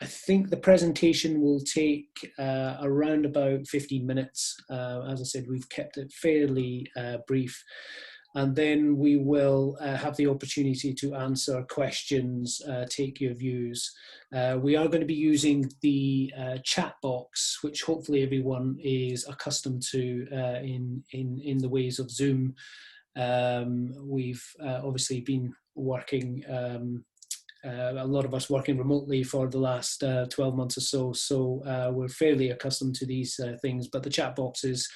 I think the presentation will take around about 15 minutes. As I said, we've kept it fairly brief. And then we will have the opportunity to answer questions, take your views. We are going to be using the chat box, which hopefully everyone is accustomed to in the ways of Zoom. We've obviously been working, a lot of us working remotely for the last 12 months or so, so we're fairly accustomed to these things, but the chat box is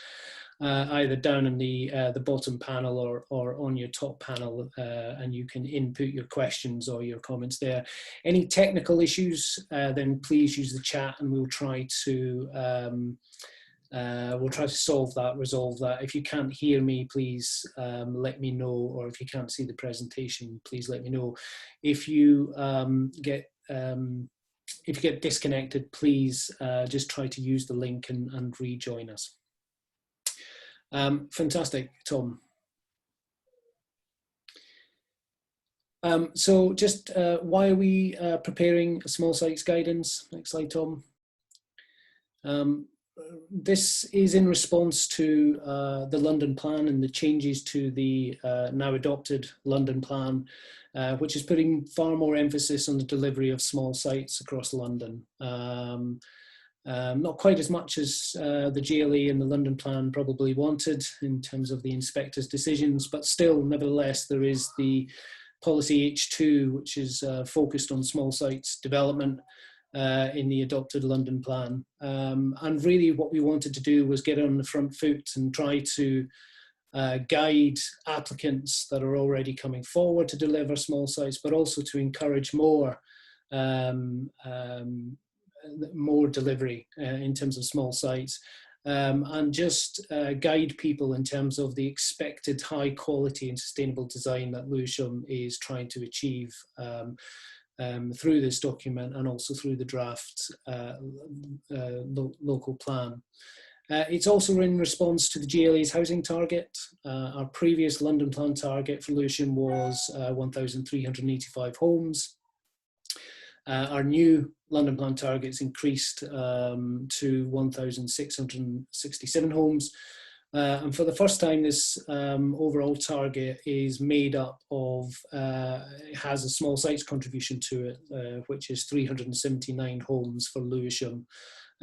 either down in the bottom panel or on your top panel, and you can input your questions or your comments there. Any technical issues, then please use the chat, and we'll try to solve that, resolve that. If you can't hear me, please let me know, or if you can't see the presentation, please let me know. If you get disconnected, please just try to use the link and rejoin us. Fantastic, Tom. So just why are we preparing a small sites guidance? Next slide, Tom. This is in response to the London Plan and the changes to the now adopted London Plan, which is putting far more emphasis on the delivery of small sites across London. Not quite as much as the GLA and the London Plan probably wanted in terms of the inspector's decisions, but still, nevertheless, there is the Policy H2, which is focused on small sites development in the adopted London Plan. And really what we wanted to do was get on the front foot and try to guide applicants that are already coming forward to deliver small sites, but also to encourage more delivery in terms of small sites, and just guide people in terms of the expected high quality and sustainable design that Lewisham is trying to achieve through this document and also through the draft local plan. It's also in response to the GLA's housing target. Our previous London Plan target for Lewisham was 1,385 homes. Our new London Plan targets increased to 1,667 homes. And for the first time, this overall target is made up of, has a small sites contribution to it, which is 379 homes for Lewisham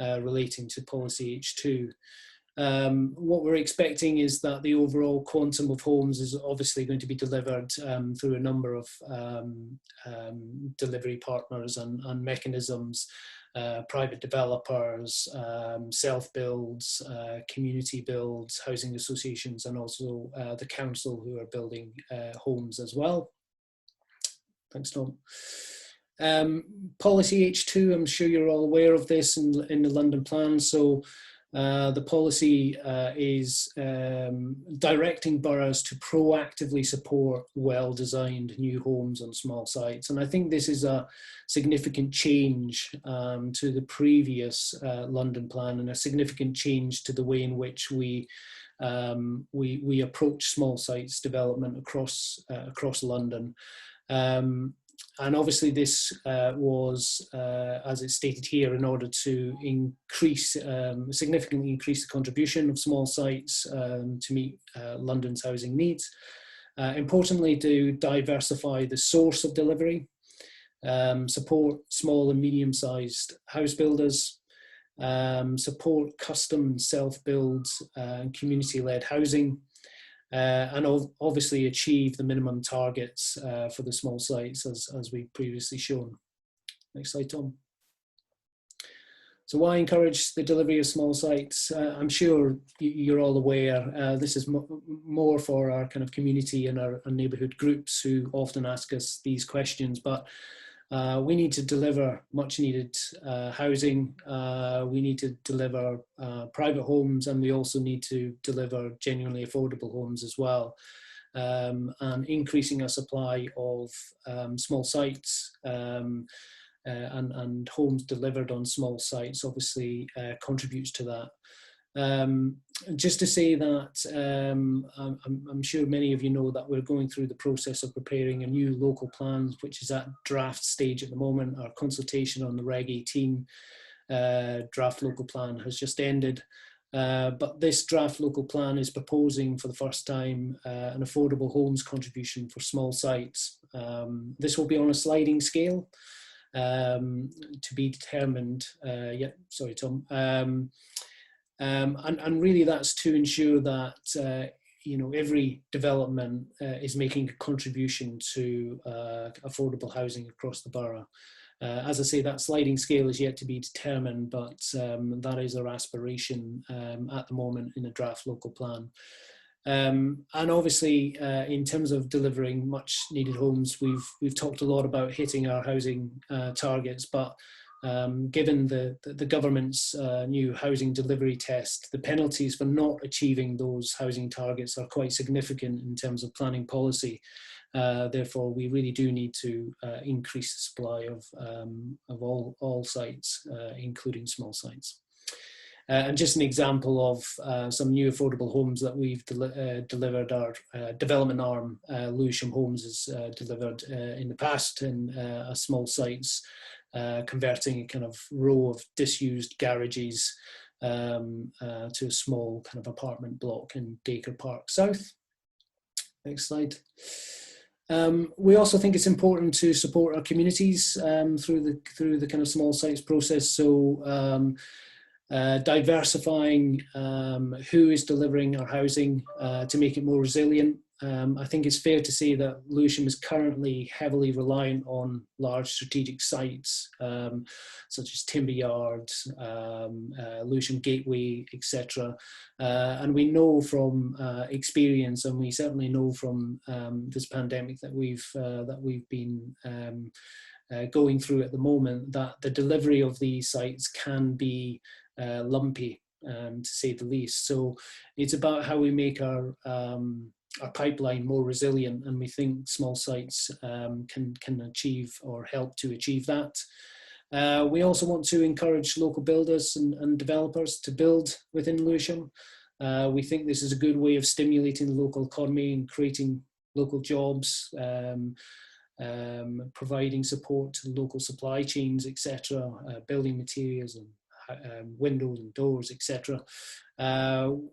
relating to Policy H2. What we're expecting is that the overall quantum of homes is obviously going to be delivered through a number of delivery partners and mechanisms, private developers, self-builds, community builds, housing associations, and also the council who are building homes as well. Thanks, Tom. Policy H2, I'm sure you're all aware of this in the London Plan. So the policy is directing boroughs to proactively support well-designed new homes on small sites. And I think this is a significant change to the previous London Plan, and a significant change to the way in which we approach small sites development across London. And obviously this was, as it's stated here, in order to significantly increase the contribution of small sites to meet London's housing needs. Importantly, to diversify the source of delivery, support small and medium-sized house builders, support custom self-build and community-led housing, and obviously achieve the minimum targets for the small sites as we've previously shown. Next slide, Tom. So why encourage the delivery of small sites? I'm sure you're all aware, this is more for our kind of community and our neighbourhood groups who often ask us these questions, but we need to deliver much needed housing, we need to deliver private homes, and we also need to deliver genuinely affordable homes as well. And increasing our supply of small sites and homes delivered on small sites obviously contributes to that. Just to say that I'm sure many of you know that we're going through the process of preparing a new local plan, which is at draft stage at the moment. Our consultation on the Reg 18 draft local plan has just ended. But this draft local plan is proposing for the first time an affordable homes contribution for small sites. This will be on a sliding scale to be determined. Yeah, sorry, Tom. And really that's to ensure that every development is making a contribution to affordable housing across the borough. As I say, that sliding scale is yet to be determined, but that is our aspiration at the moment in the draft local plan. And obviously, in terms of delivering much needed homes, we've talked a lot about hitting our housing targets, but given the government's new housing delivery test, the penalties for not achieving those housing targets are quite significant in terms of planning policy. Therefore, we really do need to increase the supply of all sites, including small sites. And just an example of some new affordable homes that we've delivered, our development arm, Lewisham Homes, has delivered in the past in small sites, converting a kind of row of disused garages to a small kind of apartment block in Dacre Park South. Next slide. We also think it's important to support our communities through the kind of small sites process. So diversifying who is delivering our housing to make it more resilient. I think it's fair to say that Lewisham is currently heavily reliant on large strategic sites such as Timber Yards, Lewisham Gateway, etc. And we know from experience, and we certainly know from this pandemic that we've been going through at the moment, that the delivery of these sites can be lumpy, to say the least. So it's about how we make our pipeline more resilient, and we think small sites can achieve or help to achieve that. We also want to encourage local builders and developers to build within Lewisham. We think this is a good way of stimulating the local economy and creating local jobs, providing support to local supply chains, etc., building materials and windows and doors, etc.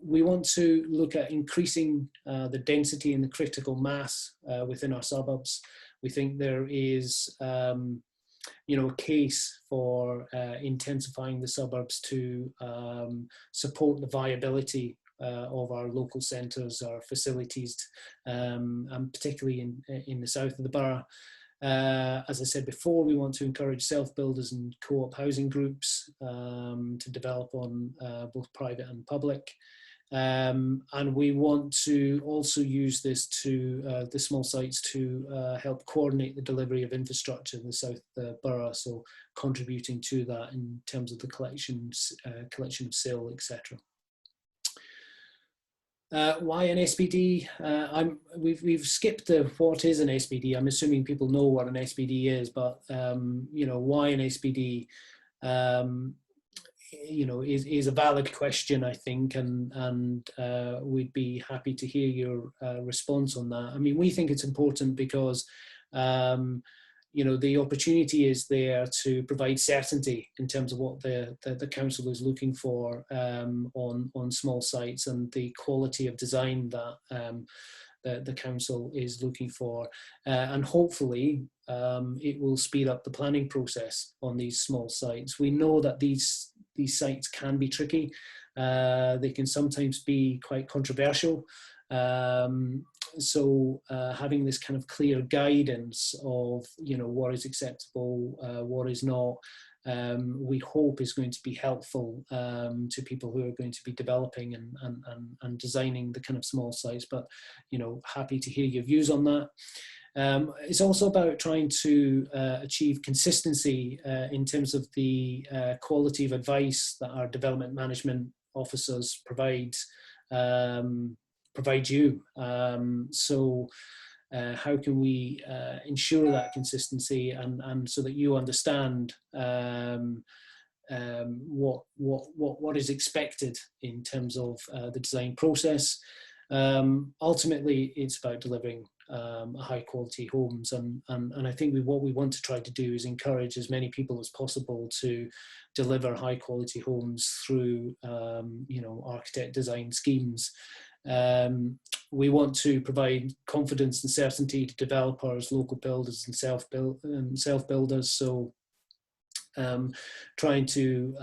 We want to look at increasing the density and the critical mass within our suburbs. We think there is a case for intensifying the suburbs to support the viability of our local centres, our facilities, and particularly in the south of the borough. As I said before, we want to encourage self-builders and co-op housing groups to develop on both private and public. And we want to also use this to the small sites to help coordinate the delivery of infrastructure in the south of the borough, so contributing to that in terms of the collection of sill, etc. Why an SPD? We've skipped the what is an SPD. I'm assuming people know what an SPD is, but why an SPD? Is a valid question, I think, and we'd be happy to hear your response on that. I mean, we think it's important because the opportunity is there to provide certainty in terms of what the council is looking for on small sites, and the quality of design that the council is looking for, and hopefully it will speed up the planning process on these small sites. We know that these sites can be tricky. They can sometimes be quite controversial. So having this kind of clear guidance of what is acceptable, what is not, we hope is going to be helpful to people who are going to be developing and designing the kind of small sites. But happy to hear your views on that. It's also about trying to achieve consistency in terms of the quality of advice that our development management officers provide you. So how can we ensure that consistency, and so that you understand what is expected in terms of the design process. Ultimately, it's about delivering high quality homes, and I think what we want to try to do is encourage as many people as possible to deliver high quality homes through architect design schemes. We want to provide confidence and certainty to developers, local builders, and self-builders. So trying to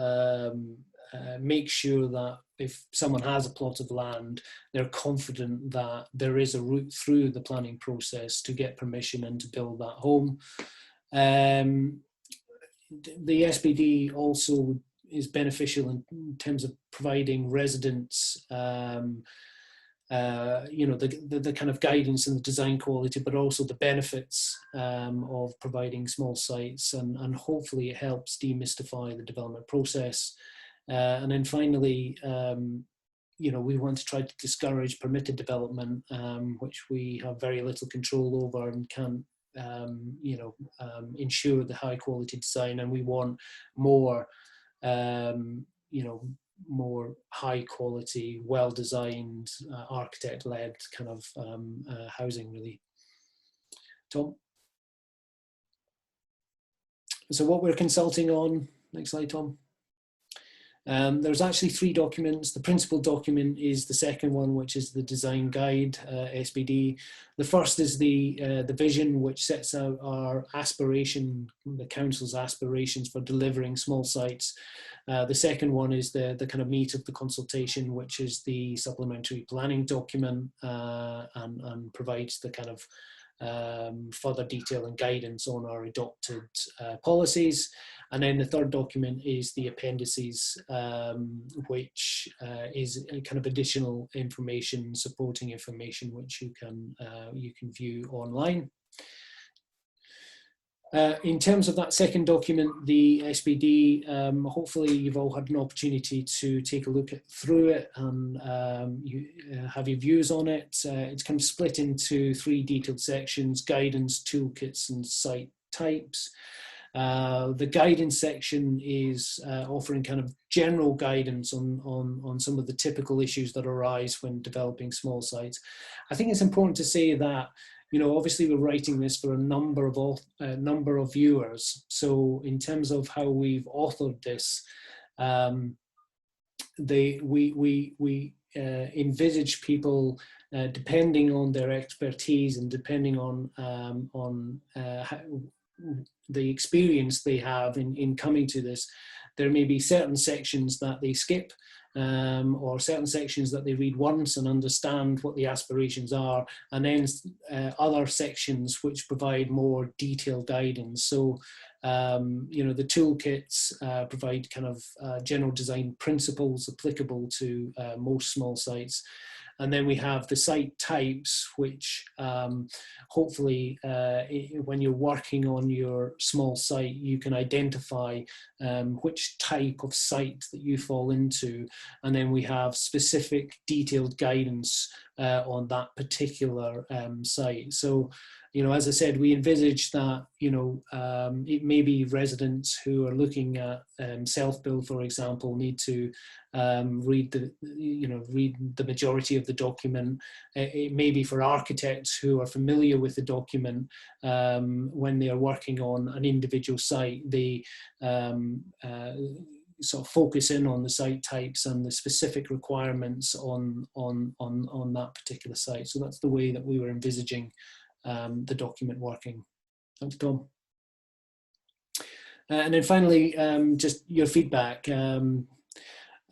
make sure that if someone has a plot of land, they're confident that there is a route through the planning process to get permission and to build that home. The SBD also is beneficial in terms of providing residents the kind of guidance and the design quality, but also the benefits of providing small sites, and hopefully it helps demystify the development process. And then finally, we want to try to discourage permitted development, which we have very little control over and can't ensure the high quality design, and we want more more high quality, well designed, architect led kind of housing, really. Tom? So what we're consulting on, next slide, Tom. There's actually 3 documents. The principal document is the second one, which is the design guide, SBD. The first is the vision, which sets out our aspiration, the council's aspirations for delivering small sites. The second one is the kind of meat of the consultation, which is the supplementary planning document, and provides the kind of further detail and guidance on our adopted policies. And then the third document is the appendices, which is a kind of additional information, supporting information, which you can view online. In terms of that second document, the SBD, hopefully you've all had an opportunity to take a look through it and have your views on it. It's kind of split into 3 detailed sections: guidance, toolkits, and site types. The guidance section is offering kind of general guidance on some of the typical issues that arise when developing small sites. I think it's important to say that, obviously we're writing this for a number of viewers. So in terms of how we've authored this, we envisage people, depending on their expertise and depending on the experience they have in coming to this, there may be certain sections that they skip, or certain sections that they read once and understand what the aspirations are, and then other sections which provide more detailed guidance. So, the toolkits provide kind of general design principles applicable to most small sites. And then we have the site types, which hopefully when you're working on your small site, you can identify which type of site that you fall into. And then we have specific detailed guidance on that particular site. So, as I said, we envisage that, it may be residents who are looking at self-build, for example, need to read the majority of the document. It may be for architects who are familiar with the document, when they are working on an individual site, they sort of focus in on the site types and the specific requirements on that particular site. So that's the way that we were envisaging the document working. Thanks, Tom. And then finally, just your feedback.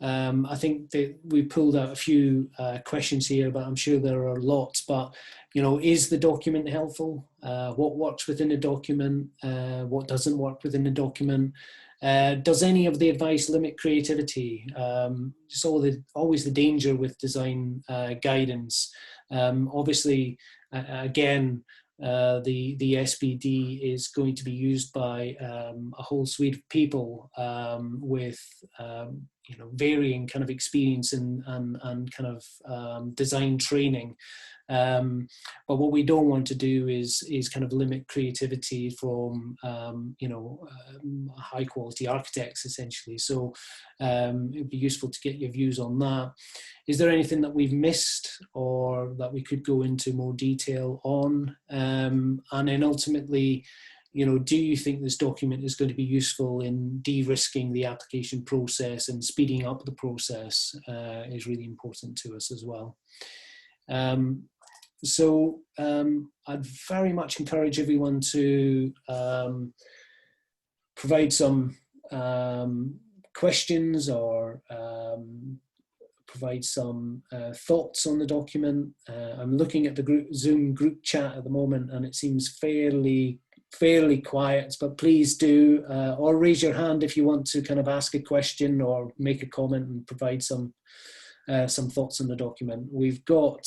I think that we pulled out a few questions here, but I'm sure there are lots. But, is the document helpful? What works within the document? What doesn't work within the document? Does any of the advice limit creativity? It's always the danger with design guidance. Obviously, again, the SBD is going to be used by a whole suite of people with varying kind of experience and kind of design training. But what we don't want to do is kind of limit creativity from high quality architects, essentially. So it'd be useful to get your views on that. Is there anything that we've missed or that we could go into more detail on? And then ultimately, do you think this document is going to be useful in de-risking the application process and speeding up the process is really important to us as well. So I'd very much encourage everyone to provide some questions or provide some thoughts on the document. I'm looking at the Zoom group chat at the moment, and it seems fairly quiet, but please do, or raise your hand if you want to kind of ask a question or make a comment and provide some thoughts on the document. We've got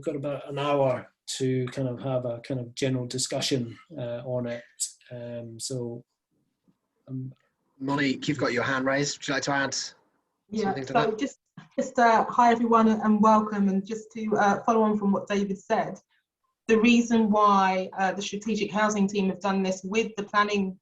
about an hour to kind of have a kind of general discussion on it. Monique, you've got your hand raised. Would you like to add something to that? Just hi everyone and welcome, and just to follow on from what David said, the reason why the strategic housing team have done this with the planning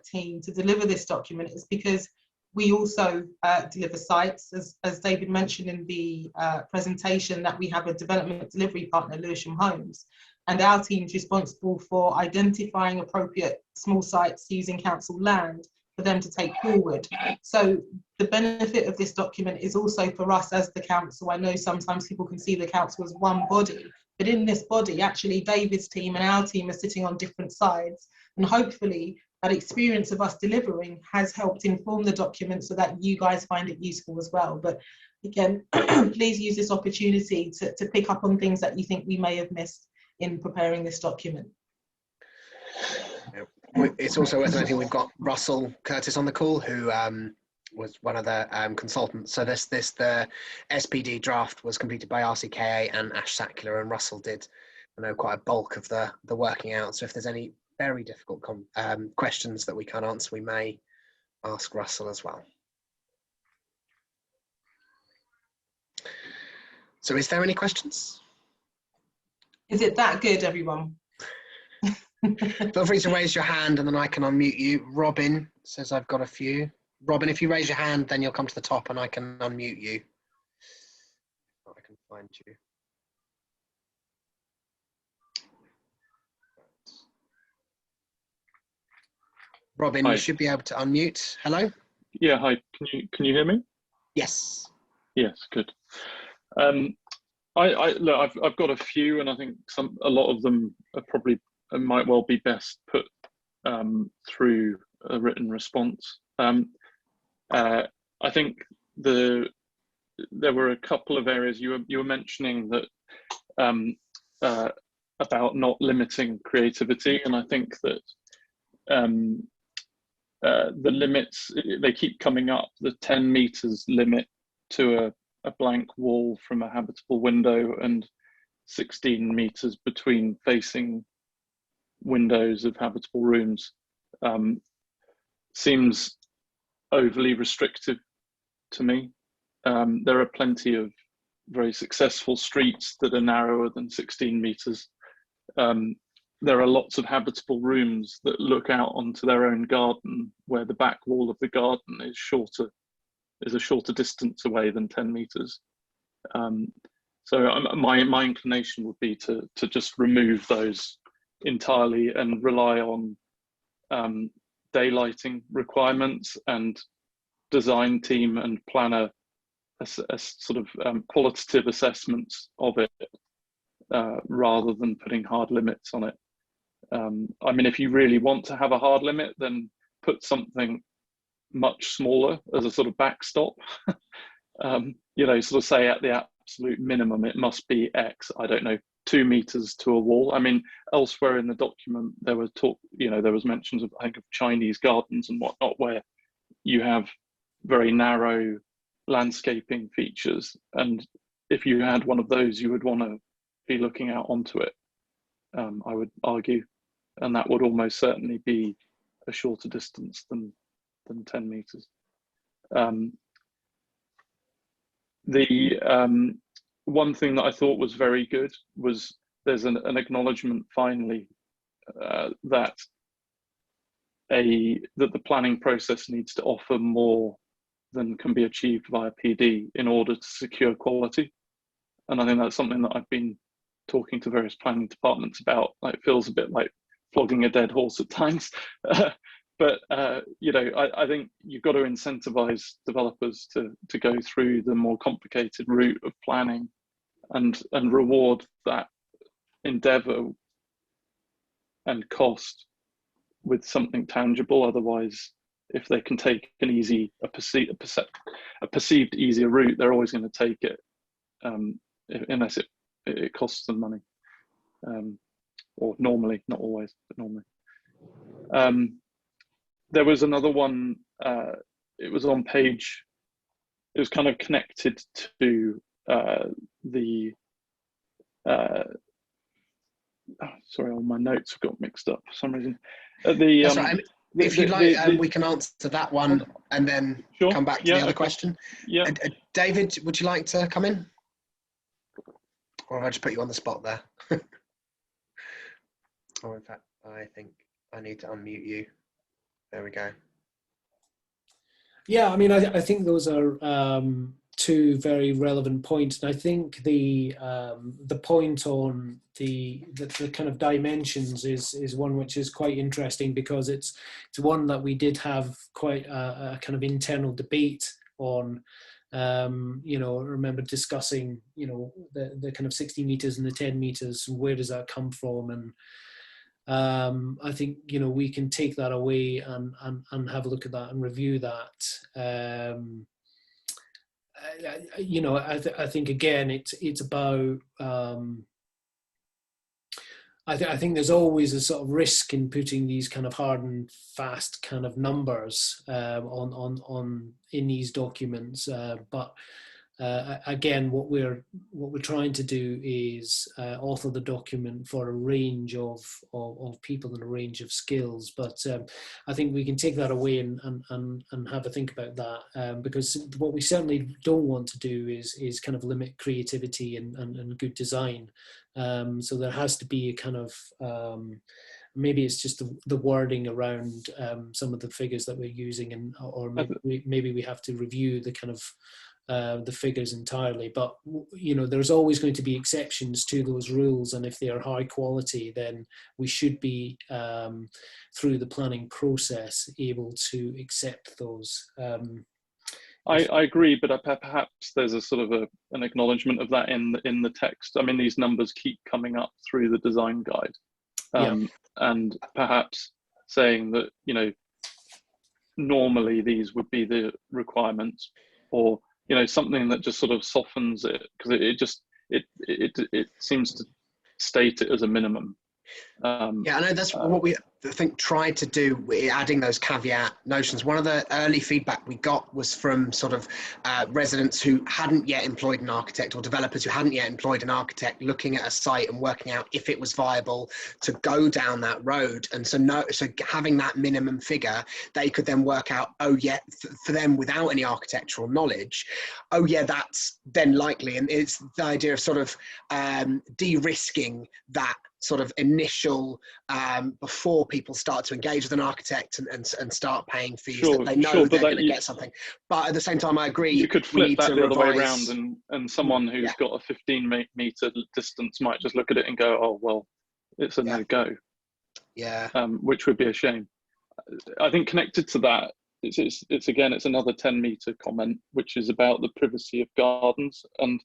team to deliver this document is because we also deliver sites, as David mentioned in the presentation, that we have a development delivery partner, Lewisham Homes, and our team is responsible for identifying appropriate small sites using council land for them to take forward. So the benefit of this document is also for us as the council. I know sometimes people can see the council as one body, but in this body, actually David's team and our team are sitting on different sides, and hopefully that experience of us delivering has helped inform the document so that you guys find it useful as well. But again, please use this opportunity to pick up on things that you think we may have missed in preparing this document. It's also worth noting we've got Russell Curtis on the call, who was one of the consultants. So the SPD draft was completed by RCKA and Ash Sackler, and Russell did, quite a bulk of the working out. So if there's any very difficult questions that we can't answer, we may ask Russell as well. So is there any questions? Is it that good, everyone? Feel free to raise your hand and then I can unmute you. Robin says I've got a few. Robin, if you raise your hand, then you'll come to the top and I can unmute you. I can find you. Robin, hi. You should be able to unmute. Hello? Yeah, hi. Can you hear me? Yes. Yes, good. Look, I've got a few, and I think a lot of them are probably might well be best put through a written response. I think there were a couple of areas you were mentioning that about not limiting creativity, and I think that the limits, they keep coming up. The 10 meters limit to a blank wall from a habitable window and 16 meters between facing windows of habitable rooms seems overly restrictive to me. There are plenty of very successful streets that are narrower than 16 meters. There are lots of habitable rooms that look out onto their own garden, where the back wall of the garden is a shorter distance away than 10 meters. So my inclination would be to just remove those entirely and rely on daylighting requirements and design team and planner a sort of qualitative assessments of it rather than putting hard limits on it. I mean, if you really want to have a hard limit, then put something much smaller as a sort of backstop. Sort of say at the absolute minimum, it must be X, I don't know, 2 meters to a wall. I mean, elsewhere in the document, there was there was mentions of, I think, of Chinese gardens and whatnot, where you have very narrow landscaping features. And if you had one of those, you would want to be looking out onto it, I would argue. And that would almost certainly be a shorter distance than 10 meters. The one thing that I thought was very good was there's an acknowledgement finally that the planning process needs to offer more than can be achieved via PD in order to secure quality. And I think that's something that I've been talking to various planning departments about. Like, it feels a bit like flogging a dead horse at times. But you know, I think you've got to incentivize developers to go through the more complicated route of planning and reward that endeavor and cost with something tangible. Otherwise, if they can take a perceived easier route, they're always going to take it, unless it costs them money, or normally, not always, but normally. There was another one. It was on page. It was kind of connected to the. Sorry, all my notes got mixed up for some reason. That's right. If you'd like, we can answer that one and then sure. come back to the other question. Yeah. David, would you like to come in? Or have I just put you on the spot there? Or in fact, I think I need to unmute you. There we go. Yeah, I mean, I think those are two very relevant points, and I think the point on the kind of dimensions is one which is quite interesting, because it's one that we did have quite a kind of internal debate on. You know, I remember discussing, you know, the kind of 60 meters and the 10 meters, where does that come from? And I think, you know, we can take that away and have a look at that and review that. You know, I think again, it's about. I think there's always a sort of risk in putting these kind of hard and fast kind of numbers on in these documents, but. Again, what we're trying to do is author the document for a range of people and a range of skills. But I think we can take that away and have a think about that, because what we certainly don't want to do is kind of limit creativity and good design. So there has to be a kind of maybe it's just the wording around some of the figures that we're using, or maybe we have to review the kind of the figures entirely. But you know, there's always going to be exceptions to those rules, and if they are high quality, then we should be through the planning process able to accept those. I agree, but perhaps there's a sort of an acknowledgement of that in the text. I mean, these numbers keep coming up through the design guide, and perhaps saying that, you know, normally these would be the requirements, or, you know, something that just sort of softens it, because it seems to state it as a minimum. Yeah, I know that's what we tried to do, adding those caveat notions. One of the early feedback we got was from sort of residents who hadn't yet employed an architect, or developers who hadn't yet employed an architect, looking at a site and working out if it was viable to go down that road. And so having that minimum figure, they could then work out, oh yeah, for them without any architectural knowledge, oh yeah, that's then likely. And it's the idea of sort of de-risking that sort of initial before people start to engage with an architect and start paying fees, that they know they're going to get something. But at the same time, I agree, you could flip that the other way around, and someone who's got a 15-meter distance might just look at it and go, oh well, it's a no-go. Yeah. Which would be a shame. I think connected to that, it's another 10-meter comment, which is about the privacy of gardens, and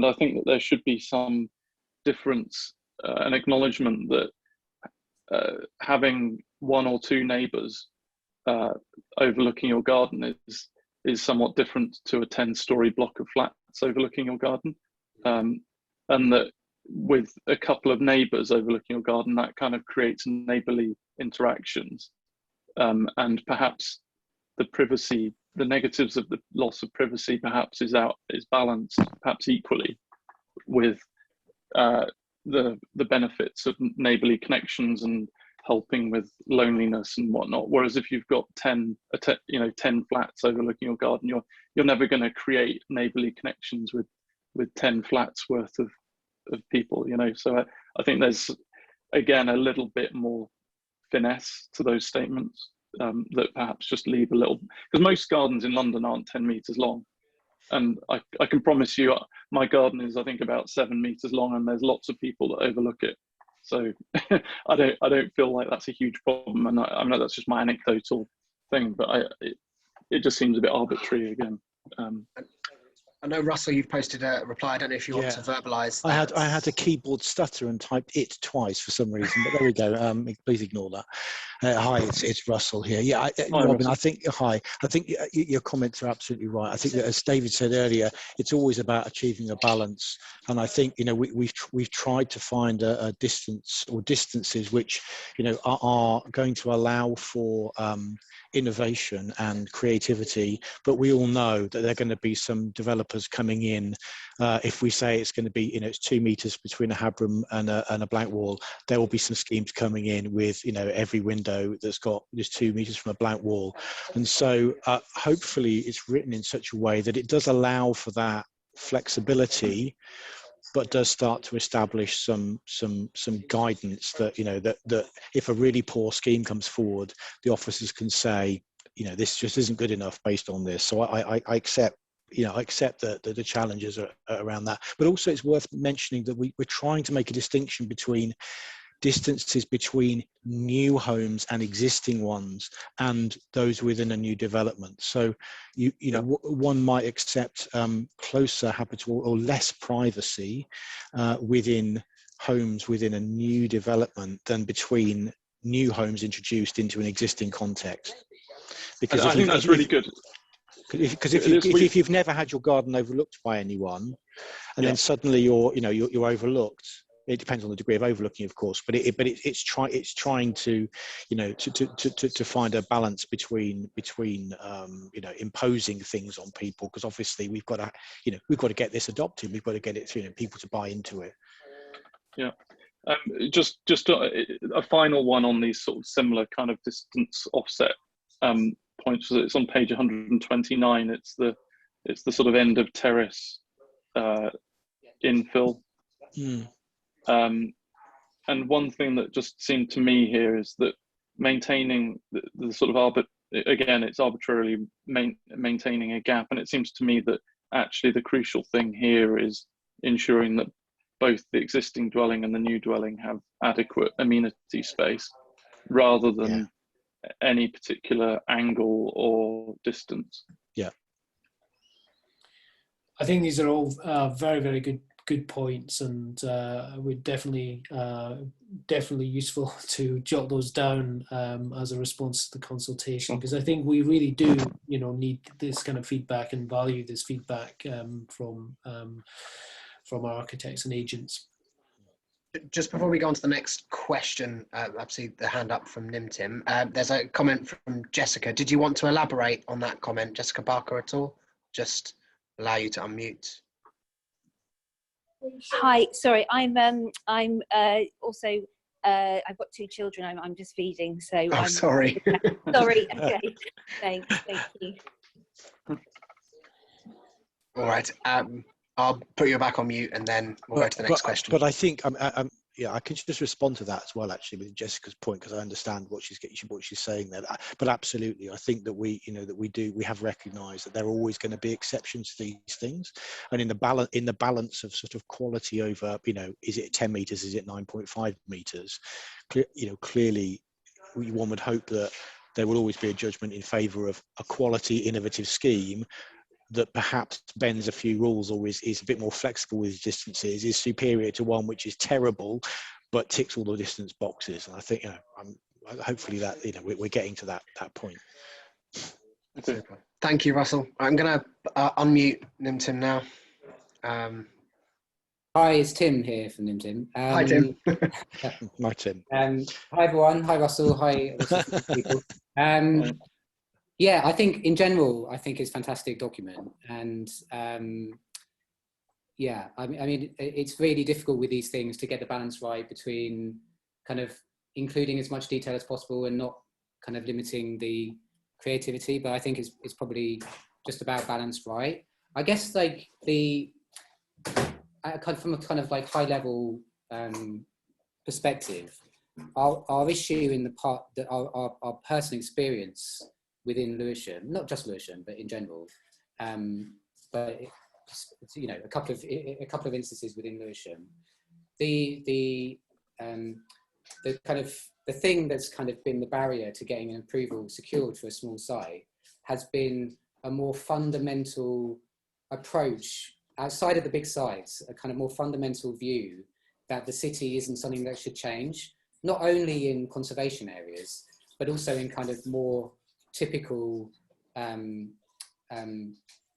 I think that there should be some difference, an acknowledgement that having one or two neighbours overlooking your garden is somewhat different to a 10-story block of flats overlooking your garden, and that with a couple of neighbours overlooking your garden, that kind of creates neighbourly interactions, and perhaps the negatives of the loss of privacy perhaps is balanced perhaps equally with the benefits of neighbourly connections and helping with loneliness and whatnot. Whereas if you've got 10 flats overlooking your garden, you're never going to create neighbourly connections with 10 flats worth of people, you know. So I think there's, again, a little bit more finesse to those statements that perhaps just leave a little, because most gardens in London aren't 10 metres long. And I can promise you my garden is, I think, about 7 metres long, and there's lots of people that overlook it. So I don't feel like that's a huge problem. And I know that's just my anecdotal thing, but it just seems a bit arbitrary again. I know, Russell, you've posted a reply. I don't know if you want to verbalise that. I had a keyboard stutter and typed it twice for some reason, but there we go. Please ignore that. Hi, it's Russell here. Yeah, Hi, Robin, Russell. I think your comments are absolutely right. I think that, as David said earlier, it's always about achieving a balance. And I think, you know, we've tried to find a distance or distances which, you know, are going to allow for innovation and creativity, but we all know that there are going to be some developers coming in. If we say it's going to be, you know, it's 2 meters between a Habram and a blank wall, there will be some schemes coming in with, you know, every window that's got just 2 meters from a blank wall. And so hopefully it's written in such a way that it does allow for that flexibility, but does start to establish some guidance that, you know, that if a really poor scheme comes forward, the officers can say, you know, this just isn't good enough based on this. So I accept, you know, I accept that the challenges are around that. But also it's worth mentioning that we're trying to make a distinction between distances between new homes and existing ones and those within a new development. So you know, one might accept closer habitable or less privacy within homes within a new development than between new homes introduced into an existing context. Because I think that's really good. Because if you've never had your garden overlooked by anyone, and then suddenly you're overlooked, it depends on the degree of overlooking, of course. But it's trying to, you know, to find a balance between you know, imposing things on people, because obviously we've got to get this adopted. We've got to get it, you know, people to buy into it. Yeah. Just a final one on these sort of similar kind of distance offset points. It's on page 129. It's the sort of end of terrace infill. And one thing that just seemed to me here is that maintaining the sort of it's arbitrarily maintaining a gap, and it seems to me that actually the crucial thing here is ensuring that both the existing dwelling and the new dwelling have adequate amenity space, rather than any particular angle or distance. Yeah, I think these are all very, very good points, and we're definitely useful to jot those down as a response to the consultation, because I think we really do, you know, need this kind of feedback and value this feedback from our architects and agents. Just before we go on to the next question, obviously the hand up from Nimtim, there's a comment from Jessica. Did you want to elaborate on that comment, Jessica Barker, at all? Just allow you to unmute. Hi, sorry, I'm also I've got 2 children I'm just feeding, so I'm sorry. Sorry. Okay, thank you. All right, I'll put you back on mute, and then we'll go to the next question. But I think I can just respond to that as well, actually, with Jessica's point, because I understand what she's saying there. But absolutely, I think that we have recognised that there are always going to be exceptions to these things, and in the balance of sort of quality over, you know, is it 10 meters, is it 9.5 meters? You know, clearly, one would hope that there will always be a judgment in favour of a quality, innovative scheme that perhaps bends a few rules or is a bit more flexible with distances, is superior to one which is terrible but ticks all the distance boxes. And I think, you know, hopefully that, you know, we're getting to that point. Super. Thank you, Russell. I'm going to unmute Nimtim now. Hi, it's Tim here from Nimtim. Hi, Tim. Hi, Tim. Hi, everyone. Hi, Russell. Hi, people. Yeah, I think in general, I think it's a fantastic document. And yeah, I mean, it's really difficult with these things to get the balance right between kind of including as much detail as possible and not kind of limiting the creativity, but I think it's probably just about balanced right. I guess like from a kind of like high level perspective, our issue in the part that our personal experience within Lewisham, not just Lewisham, but in general, but it's, you know, a couple of instances within Lewisham, the kind of the thing that's kind of been the barrier to getting an approval secured for a small site has been a more fundamental approach outside of the big sites, a kind of more fundamental view that the city isn't something that should change, not only in conservation areas, but also in kind of more typical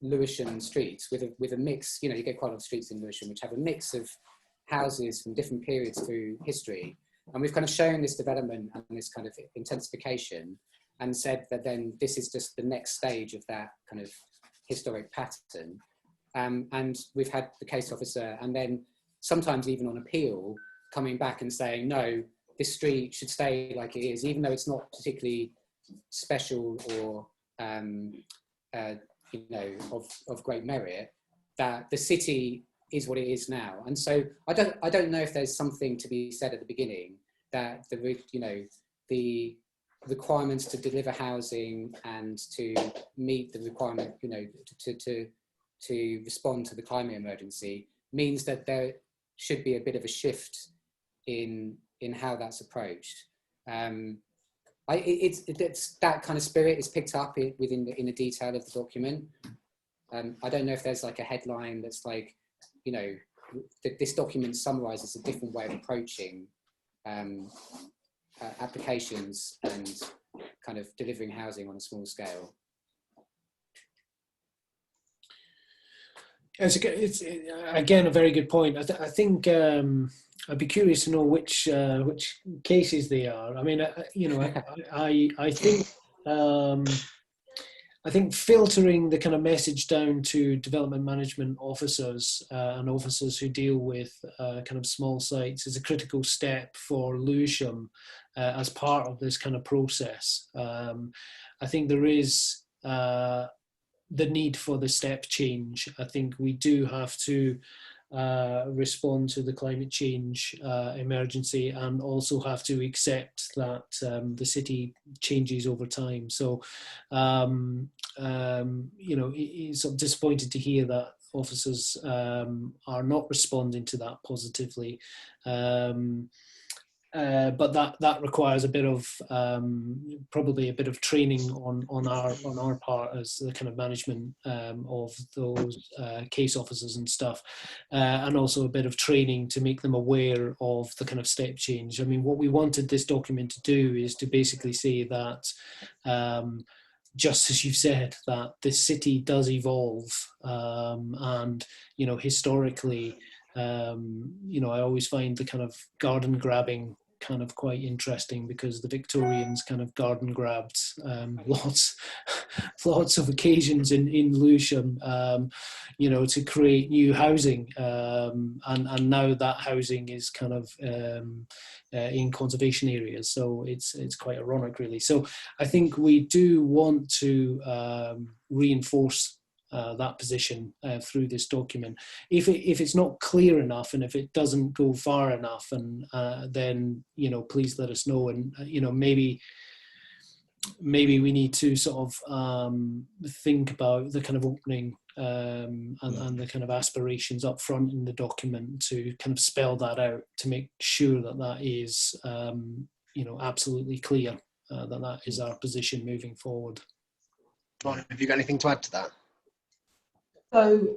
Lewisham streets with a mix. You know, you get quite a lot of streets in Lewisham which have a mix of houses from different periods through history. And we've kind of shown this development and this kind of intensification and said that then this is just the next stage of that kind of historic pattern. And we've had the case officer and then sometimes even on appeal coming back and saying, no, this street should stay like it is, even though it's not particularly special or, you know, of great merit, that the city is what it is now. And so I don't know if there's something to be said at the beginning that the requirements to deliver housing and to meet the requirement, you know, to respond to the climate emergency means that there should be a bit of a shift in how that's approached. It's that kind of spirit is picked up in the detail of the document. I don't know if there's like a headline that's like, you know, this document summarizes a different way of approaching applications and kind of delivering housing on a small scale. It's again a very good point. I think I'd be curious to know which cases they are. I mean, you know, I think filtering the kind of message down to development management officers and officers who deal with kind of small sites is a critical step for Lewisham as part of this kind of process. I think there is the need for the step change. I think we do have to respond to the climate change emergency and also have to accept that the city changes over time. So, you know, it's sort of disappointed to hear that officers are not responding to that positively. But that requires a bit of probably a bit of training on our part as the kind of management of those case officers and stuff, and also a bit of training to make them aware of the kind of step change. I mean, what we wanted this document to do is to basically say that, just as you've said, that the city does evolve, and you know, historically. You know, I always find the kind of garden grabbing kind of quite interesting because the Victorians kind of garden grabbed lots of occasions in Lewisham, you know, to create new housing, and now that housing is kind of in conservation areas, so it's quite ironic, really. So I think we do want to reinforce that position through this document. If it's not clear enough and if it doesn't go far enough, and then, you know, please let us know, and you know, maybe we need to sort of think about the kind of opening and the kind of aspirations up front in the document to kind of spell that out to make sure that that is you know, absolutely clear, that is our position moving forward. Right, have you got anything to add to that? So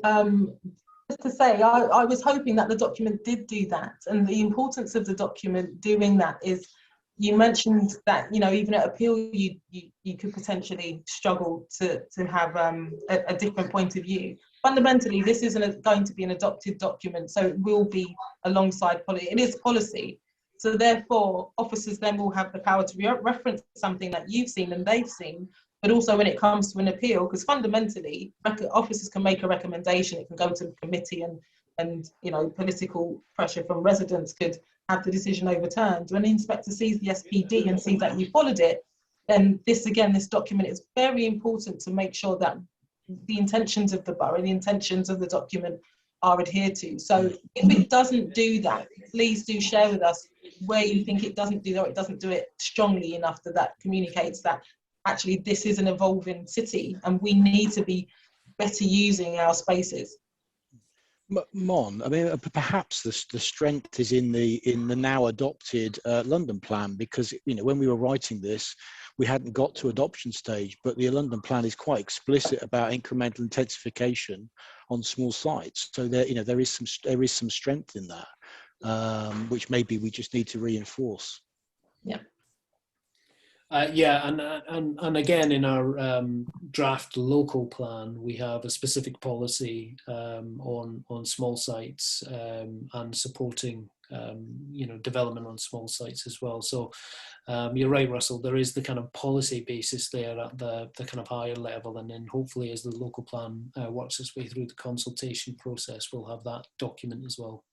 just to say, I was hoping that the document did do that, and the importance of the document doing that is, you mentioned that, you know, even at appeal you could potentially struggle to have a different point of view. Fundamentally, this isn't going to be an adopted document, so it will be alongside policy. It is policy, so therefore officers then will have the power to reference something that you've seen and they've seen. But also when it comes to an appeal, because fundamentally officers can make a recommendation, it can go to the committee, and you know, political pressure from residents could have the decision overturned. When the inspector sees the SPD and sees that you followed it, then this document is very important to make sure that the intentions of the borough, the intentions of the document are adhered to. So if it doesn't do that, please do share with us where you think it doesn't do that, or it doesn't do it strongly enough that communicates that actually this is an evolving city and we need to be better using our spaces. Mon, I mean, perhaps the strength is in the now adopted London plan, because when we were writing this, we hadn't got to adoption stage, but the London plan is quite explicit about incremental intensification on small sites. So there is some strength in that, which maybe we just need to reinforce. Yeah. And again, in our draft local plan, we have a specific policy on small sites and supporting development on small sites as well. So you're right, Russell. There is the kind of policy basis there at the kind of higher level, and then hopefully, as the local plan works its way through the consultation process, we'll have that document as well.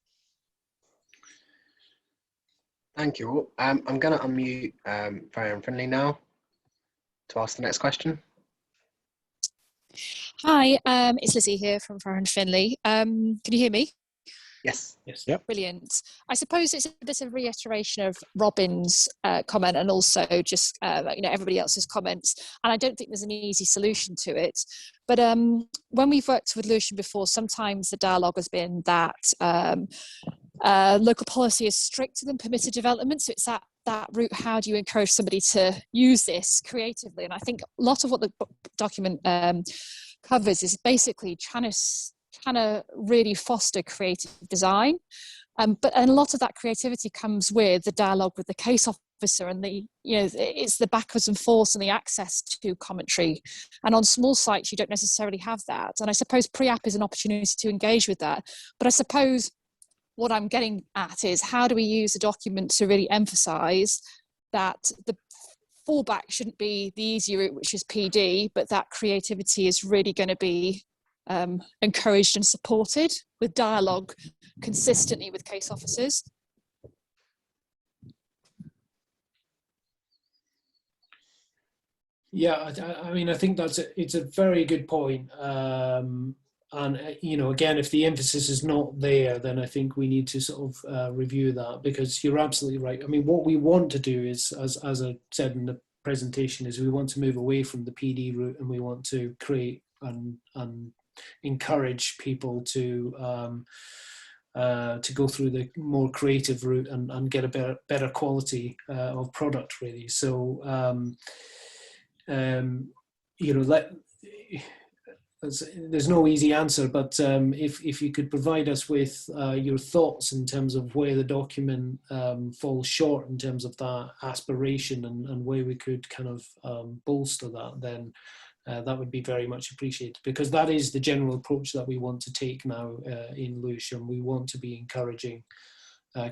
Thank you. I'm going to unmute Very Unfriendly now to ask the next question. Hi, it's Lizzie here from Farron Finley. Can you hear me? Yes. Yes. Yep. Brilliant. I suppose it's a bit of a reiteration of Robin's comment, and also just everybody else's comments. And I don't think there's an easy solution to it. But when we've worked with Lewisham before, sometimes the dialogue has been that local policy is stricter than permitted development. So it's that route. How do you encourage somebody to use this creatively? And I think a lot of what the document covers is basically trying to really foster creative design. But a lot of that creativity comes with the dialogue with the case officer, and it's the backwards and forwards and the access to commentary. And on small sites, you don't necessarily have that. And I suppose pre-app is an opportunity to engage with that. But I suppose what I'm getting at is, how do we use a document to really emphasize that the fallback shouldn't be the easy route, which is PD, but that creativity is really going to be encouraged and supported with dialogue consistently with case officers. Yeah, I mean, I think it's a very good point. And again, if the emphasis is not there, then I think we need to sort of review that, because you're absolutely right. I mean, what we want to do is, as I said in the presentation, is we want to move away from the PD route, and we want to create and encourage people to go through the more creative route and get a better quality of product, really. So there's no easy answer, but if you could provide us with your thoughts in terms of where the document falls short in terms of that aspiration, and where we could kind of bolster that, then that would be very much appreciated, because that is the general approach that we want to take now in Lewisham. We want to be encouraging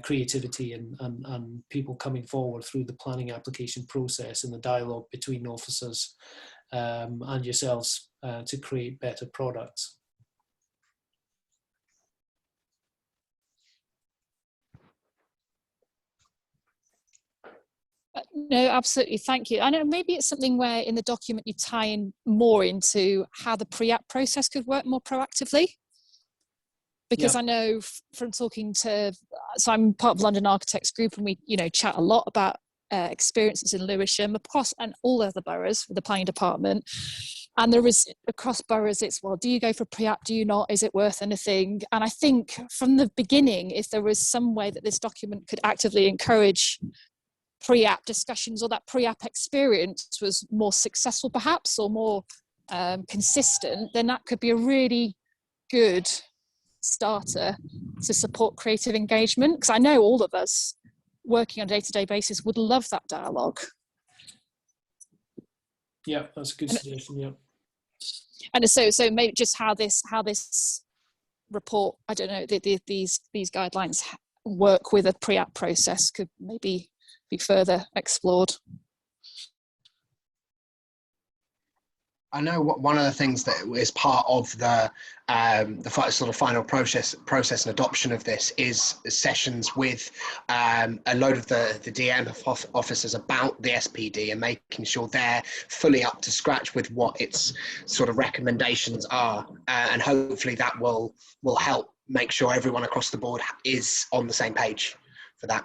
creativity and people coming forward through the planning application process and the dialogue between officers and yourselves to create better products. No, absolutely. Thank you. I know maybe it's something where in the document you tie in more into how the pre-app process could work more proactively. Because I know from talking to, so I'm part of London Architects Group, and we, chat a lot about experiences in Lewisham, across and all other boroughs with the planning department. And there is, across boroughs, it's, well, do you go for pre-app? Do you not? Is it worth anything? And I think from the beginning, if there was some way that this document could actively encourage pre-app discussions, or that pre-app experience was more successful perhaps, or more consistent, then that could be a really good starter to support creative engagement. Because I know all of us working on a day-to-day basis would love that dialogue. Yeah, that's a good suggestion. Yeah. And so maybe just how this report, I don't know, these guidelines work with a pre-app process could maybe be further explored. I know one of the things that is part of the sort of final process and adoption of this is sessions with a load of the DM officers about the SPD and making sure they're fully up to scratch with what its sort of recommendations are, and hopefully that will help make sure everyone across the board is on the same page for that.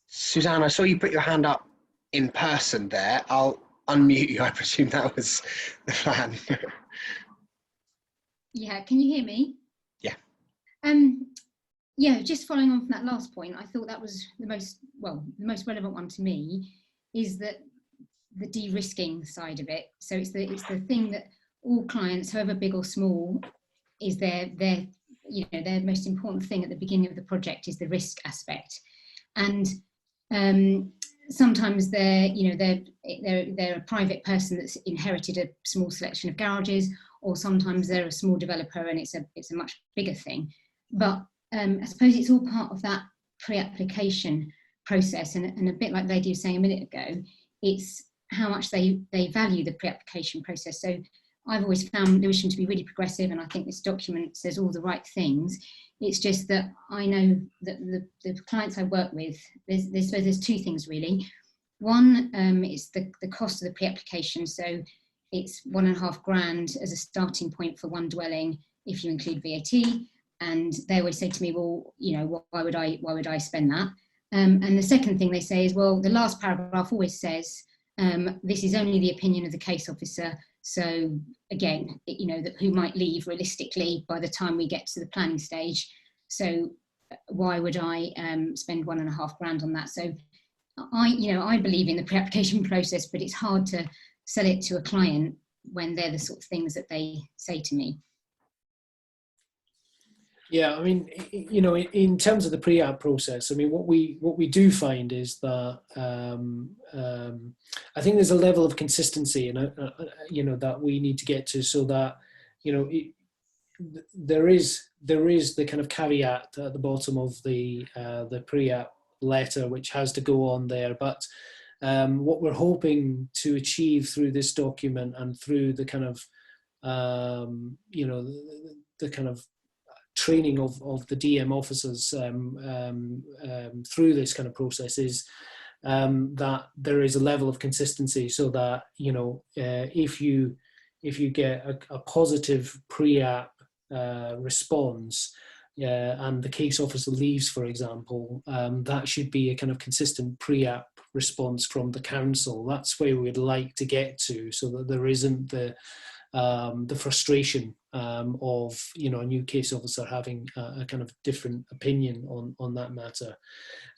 Suzanne, I saw you put your hand up in person there. I'll unmute you. I presume that was the plan. Yeah, can you hear me? Yeah. Yeah, just following on from that last point, I thought that was the most relevant one to me, is that the de-risking side of it. So it's the thing that all clients, however big or small, is their most important thing at the beginning of the project is the risk aspect. And sometimes they're a private person that's inherited a small selection of garages, or sometimes they're a small developer and it's a much bigger thing. But I suppose it's all part of that pre-application process, and a bit like Lady was saying a minute ago, it's how much they value the pre-application process. So I've always found Lewisham to be really progressive, and I think this document says all the right things. It's just that I know that the clients I work with, there's two things really. One is the cost of the pre-application. So it's £1,500 as a starting point for one dwelling if you include VAT. And they always say to me, well, why would I spend that? And the second thing they say is, well, the last paragraph always says, this is only the opinion of the case officer. So again, that who might leave realistically by the time we get to the planning stage. So why would I spend £1,500 on that? So I believe in the pre-application process, but it's hard to sell it to a client when they're the sort of things that they say to me. Yeah, I mean, in terms of the pre-app process, I mean, what we do find is that I think there's a level of consistency, and that we need to get to, so that there is the kind of caveat at the bottom of the pre-app letter, which has to go on there. But what we're hoping to achieve through this document and through the kind of the kind of training of the DM officers through this kind of process is that there is a level of consistency, so that if you get a positive pre-app response and the case officer leaves, for example, that should be a kind of consistent pre-app response from the council. That's where we'd like to get to, so that there isn't the frustration of a new case officer having a kind of different opinion on that matter.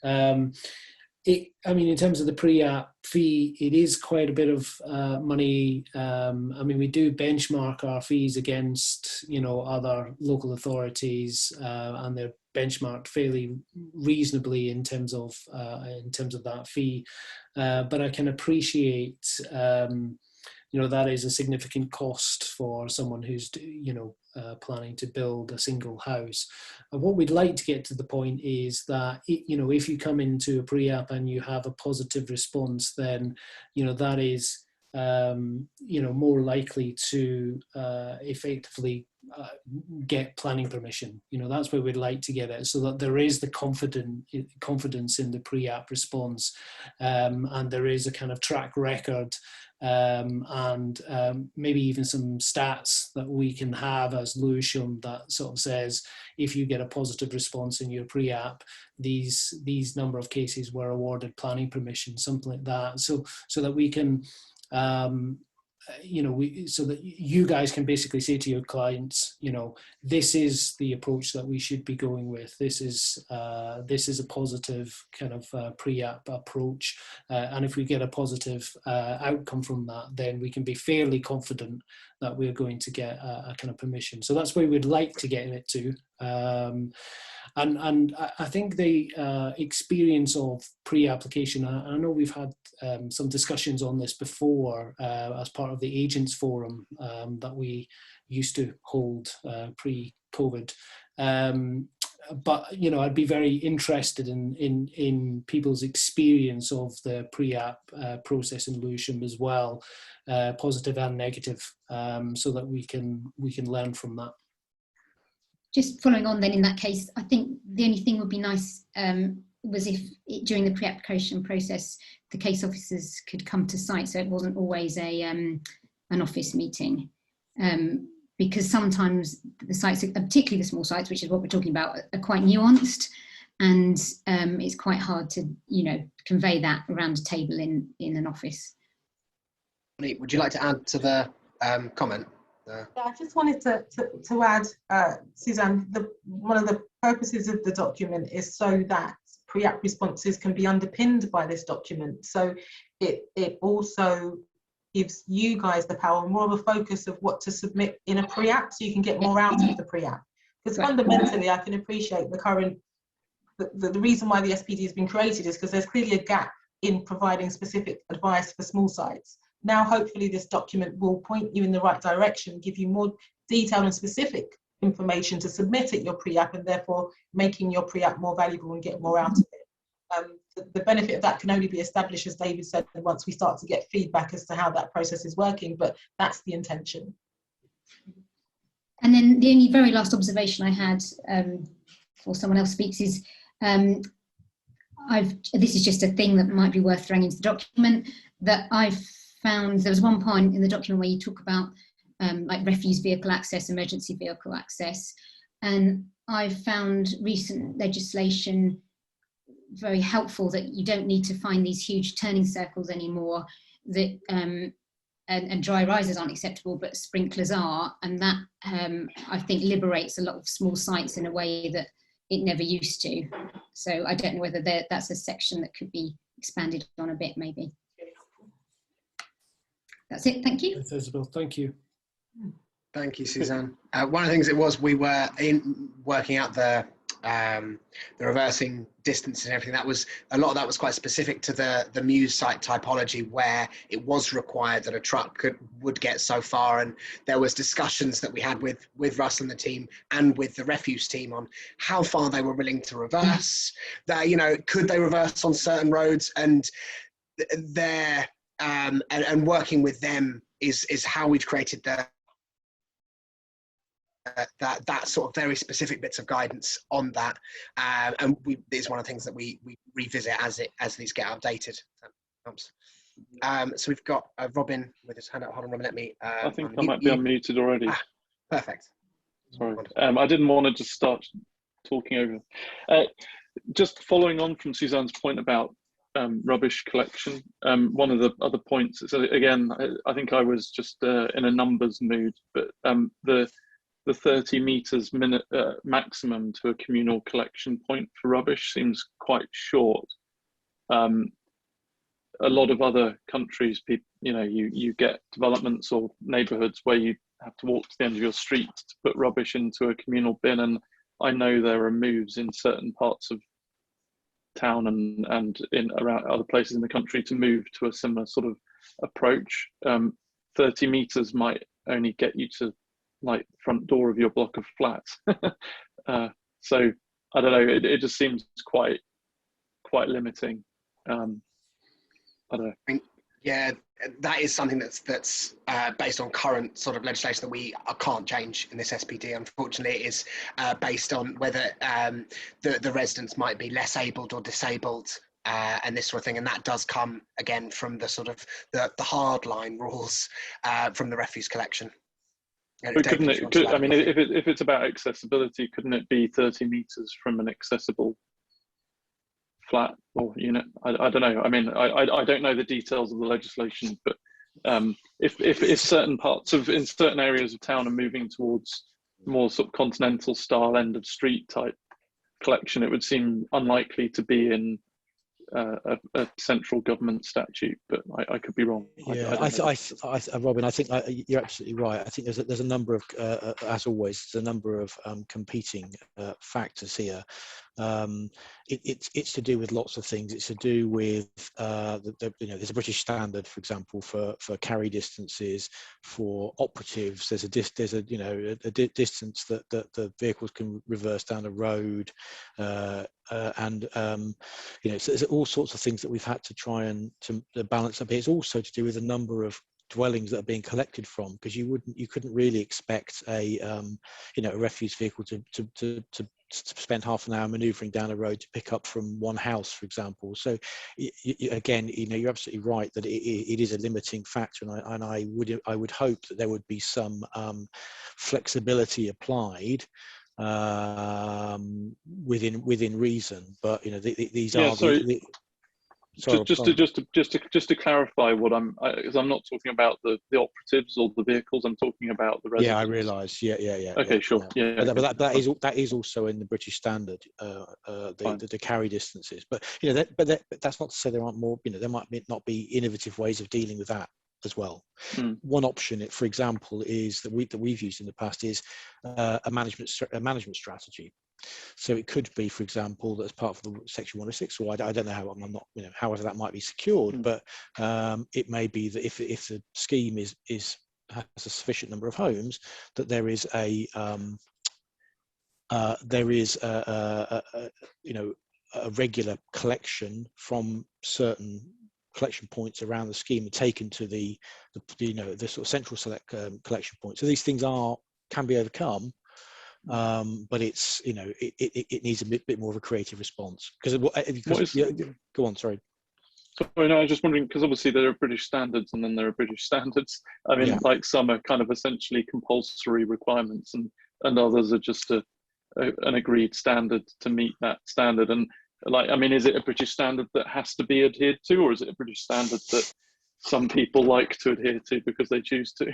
I mean, in terms of the pre-app fee, it is quite a bit of money. I mean, we do benchmark our fees against other local authorities, and they're benchmarked fairly reasonably in terms of that fee. But I can appreciate that is a significant cost for someone who's planning to build a single house. And what we'd like to get to the point is that if you come into a pre-app and you have a positive response, then that is more likely to effectively get planning permission. That's where we'd like to get it, so that there is the confidence in the pre-app response, and there is a kind of track record, and maybe even some stats that we can have as Lewisham that sort of says, if you get a positive response in your pre-app, these number of cases were awarded planning permission, something like that, so that we can so that you guys can basically say to your clients, this is the approach that we should be going with. This is a positive kind of pre-app approach, and if we get a positive outcome from that, then we can be fairly confident that we're going to get a kind of permission. So that's where we'd like to get it to. And I think the experience of pre-application, I know we've had some discussions on this before as part of the agents forum that we used to hold pre-COVID. but I'd be very interested in people's experience of the pre-app process in Lewisham as well, positive and negative, so that we can learn from that. Just following on then, in that case, I think the only thing would be nice was if during the pre-application process, the case officers could come to site, so it wasn't always an office meeting. Because sometimes the sites, particularly the small sites, which is what we're talking about, are quite nuanced, and it's quite hard to, convey that around a table in an office. Would you like to add to the comment? Yeah, I just wanted to add, Suzanne, one of the purposes of the document is so that pre-app responses can be underpinned by this document. So it also gives you guys the power, more of a focus of what to submit in a pre-app, so you can get more out of the pre-app. Because fundamentally, I can appreciate the reason why the SPD has been created is because there's clearly a gap in providing specific advice for small sites. Now, hopefully this document will point you in the right direction, give you more detailed and specific information to submit at your pre-app, and therefore making your pre-app more valuable and get more out of it. The benefit of that can only be established, as David said, once we start to get feedback as to how that process is working, but that's the intention. And then the only very last observation I had before someone else speaks is, this is just a thing that might be worth throwing into the document, that I've found there was one point in the document where you talk about like refuse vehicle access, emergency vehicle access, and I've found recent legislation very helpful, that you don't need to find these huge turning circles anymore, that and dry risers aren't acceptable, but sprinklers are, and that I think liberates a lot of small sites in a way that it never used to. So I don't know whether that's a section that could be expanded on a bit, maybe. That's it, thank you. Thanks, Isabel, thank you. Thank you, Suzanne. One of the things we were working out the reversing distance and everything. That was a lot of that was quite specific to the Muse site typology, where it was required that a truck would get so far, and there was discussions that we had with Russ and the team and with the refuse team on how far they were willing to reverse. That could they reverse on certain roads, and and working with them is how we've created that sort of very specific bits of guidance on that, and it's one of the things that we revisit as these get updated. So we've got Robin with his hand up. Hold on, Robin, let me. I think I might be unmuted already. Perfect. Sorry, I didn't want to just start talking over. Just following on from Suzanne's point about rubbish collection, one of the other points, so again, I think I was just in a numbers mood, but the 30 metres maximum to a communal collection point for rubbish seems quite short. A lot of other countries, you get developments or neighbourhoods where you have to walk to the end of your street to put rubbish into a communal bin, and I know there are moves in certain parts of town and in around other places in the country to move to a similar sort of approach. 30 metres might only get you to like the front door of your block of flats. So I don't know, it just seems quite limiting. I don't know. Yeah, that is something that's based on current sort of legislation that we can't change in this SPD. Unfortunately, it is based on whether the residents might be less abled or disabled, and this sort of thing, and that does come again from the sort of the hardline rules from the refuse collection. But couldn't it? I mean, if it's about accessibility, couldn't it be 30 metres from an accessible flat or unit? I don't know. I mean, I don't know the details of the legislation, but if certain parts in certain areas of town are moving towards more sort of continental style end of street type collection, it would seem unlikely to be in a central government statute, but I could be wrong. Yeah, Robin, I think you're absolutely right. I think there's a number of, as always, there's a number of competing factors here. It's to do with lots of things. It's to do with there's a British standard, for example, for carry distances for operatives. There's a distance that the vehicles can reverse down a road, so there's all sorts of things that we've had to try and to balance up. It's also to do with the number of dwellings that are being collected from, because you couldn't really expect a refuse vehicle to spend half an hour manoeuvring down a road to pick up from one house, for example. So again, you're absolutely right that it is a limiting factor, and I would hope that there would be some flexibility applied within reason. But these are just to clarify what because I'm not talking about the operatives or the vehicles. I'm talking about the residents. Yeah, I realise. Yeah. Okay, sure. Yeah. But that is also in the British standard, the carry distances. But that's not to say there aren't more. There might not be innovative ways of dealing with that as well. One option, for example, is that we've used in the past is a management strategy. So it could be, for example, that as part of the Section 106, or I don't know how, I'm not, however that might be secured, but it may be that if the scheme has a sufficient number of homes, that there is a regular collection from certain collection points around the scheme and taken to the sort of central collection point. So these things can be overcome. But it's it needs a bit more of a creative response because go on, sorry. Sorry, no, I was just wondering, because obviously there are British standards and then there are British standards. I mean, like some are kind of essentially compulsory requirements, and others are just an agreed standard to meet that standard. And is it a British standard that has to be adhered to, or is it a British standard that some people like to adhere to because they choose to?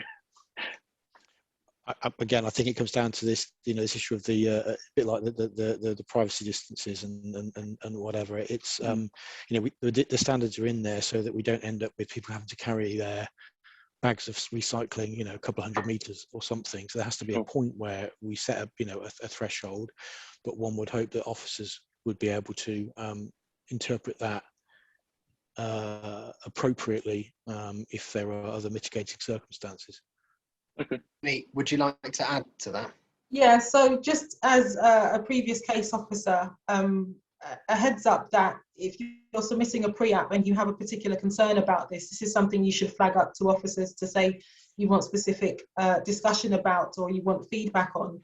Again, I think it comes down to this, this issue of the a bit like the privacy distances and whatever. It's the standards are in there so that we don't end up with people having to carry their bags of recycling, a couple of 100 meters or something. So there has to be a point where we set up, a threshold. But one would hope that officers would be able to interpret that appropriately if there are other mitigating circumstances. Okay. Nate, would you like to add to that? Yeah, so just as a previous case officer, a heads up that if you're submitting a pre-app and you have a particular concern about this is something you should flag up to officers to say you want specific discussion about or you want feedback on.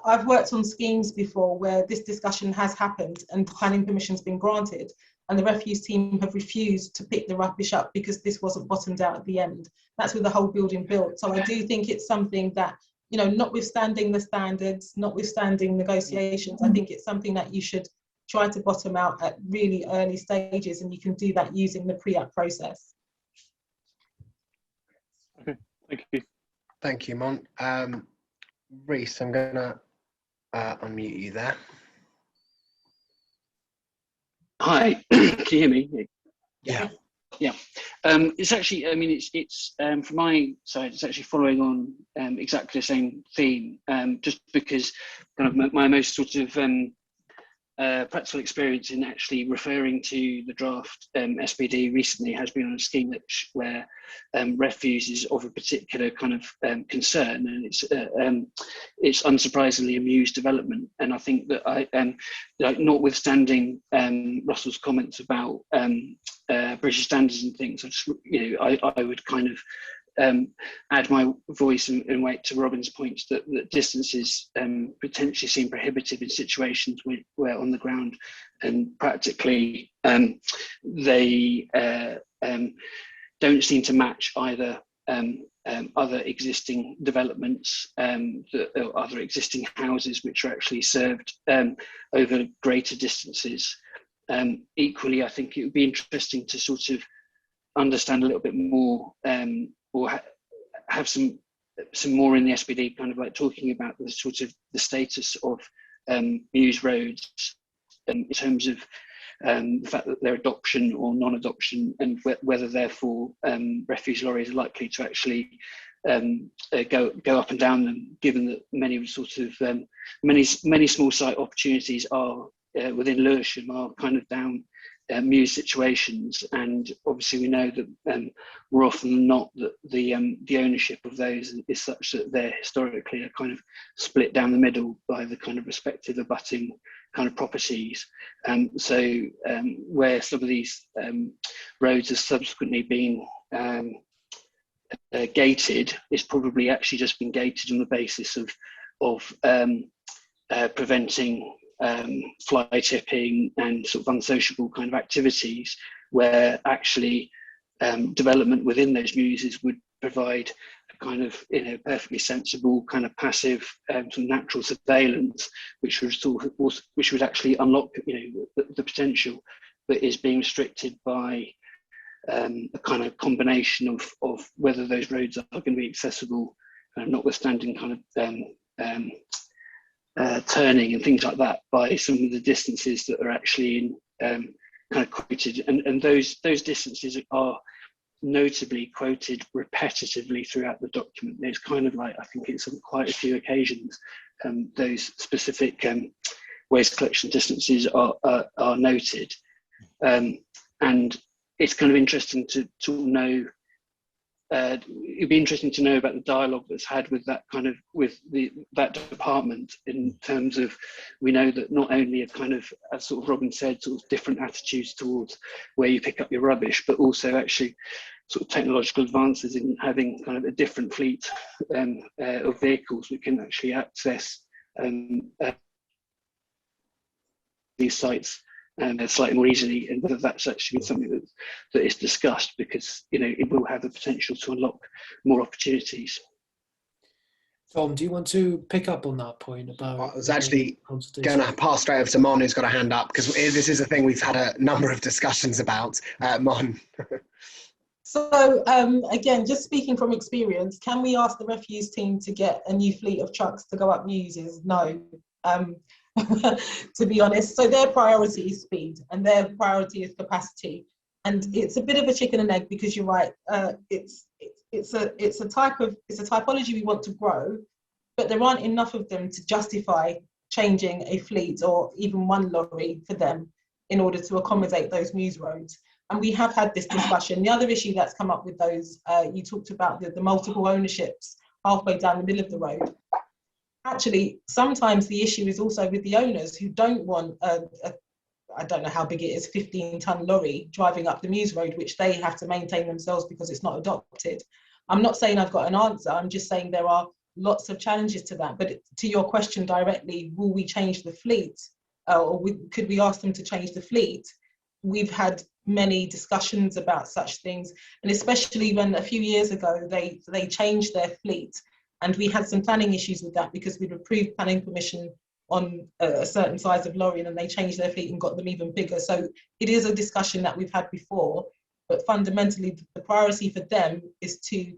I've worked on schemes before where this discussion has happened and planning permission's been granted, and the refuse team have refused to pick the rubbish up because this wasn't bottomed out at the end. That's with the whole building built. So I do think it's something that, notwithstanding the standards, notwithstanding negotiations, I think it's something that you should try to bottom out at really early stages, and you can do that using the pre-app process. Okay, thank you. Thank you, Mon. Reese, I'm going to unmute you there. Hi, can you hear me? Yeah. It's actually, it's from my side, it's actually following on exactly the same theme, just because kind of my most sort of practical experience in actually referring to the draft SPD recently has been on a scheme where refuse is of a particular kind of concern, and it's unsurprisingly a Muse development. And I think that notwithstanding Russell's comments about British standards and things, I would kind of add my voice and weight to Robin's points that distances potentially seem prohibitive in situations where on the ground and practically they don't seem to match either other existing developments, other existing houses which are actually served over greater distances. Equally, I think it would be interesting to sort of understand a little bit more or have some more in the SPD, kind of like talking about the sort of the status of Muse roads in terms of the fact that they're adoption or non-adoption, and whether therefore refuse lorries are likely to actually go up and down them, given that many sort of many small site opportunities are within Lewisham are kind of down Mews situations, and obviously we know that more often than not that the ownership of those is such that they're historically are kind of split down the middle by the kind of respective abutting kind of properties. So where some of these roads have subsequently been gated, it's probably actually just been gated on the basis of preventing fly tipping and sort of unsociable kind of activities, where actually development within those muses would provide a kind of perfectly sensible kind of passive sort of natural surveillance, which would actually unlock the potential, but is being restricted by a kind of combination of whether those roads are going to be accessible, notwithstanding kind of turning and things like that, by some of the distances that are actually kind of quoted, and those distances are notably quoted repetitively throughout the document. It's kind of like, I think it's on quite a few occasions, those specific waste collection distances are noted, and it's kind of interesting to know. It'd be interesting to know about the dialogue that's had with that kind of that department, in terms of, we know that not only a kind of, as sort of Robin said, sort of different attitudes towards where you pick up your rubbish, but also actually sort of technological advances in having kind of a different fleet of vehicles that can actually access these sites slightly more easily, and whether that's actually something that is discussed, because it will have the potential to unlock more opportunities. Tom, do you want to pick up on that point about? I was actually going to pass straight over to Mon, who's got a hand up, because this is a thing we've had a number of discussions about. Mon. So again, just speaking from experience, can we ask the refuse team to get a new fleet of trucks to go up muses? No. To be honest, so their priority is speed and their priority is capacity, and it's a bit of a chicken and egg, because you're right. It's a typology we want to grow, but there aren't enough of them to justify changing a fleet or even one lorry for them in order to accommodate those muse roads. And we have had this discussion. The other issue that's come up with those, you talked about the multiple ownerships halfway down the middle of the road. Actually, sometimes the issue is also with the owners who don't want I don't know how big it is, 15-ton lorry driving up the Mews Road, which they have to maintain themselves because it's not adopted. I'm not saying I've got an answer. I'm just saying there are lots of challenges to that. But to your question directly, will we change the fleet? Could we ask them to change the fleet? We've had many discussions about such things, and especially when a few years ago they changed their fleet. And we had some planning issues with that, because we'd approved planning permission on a certain size of lorry, and then they changed their fleet and got them even bigger. So it is a discussion that we've had before, but fundamentally the priority for them is to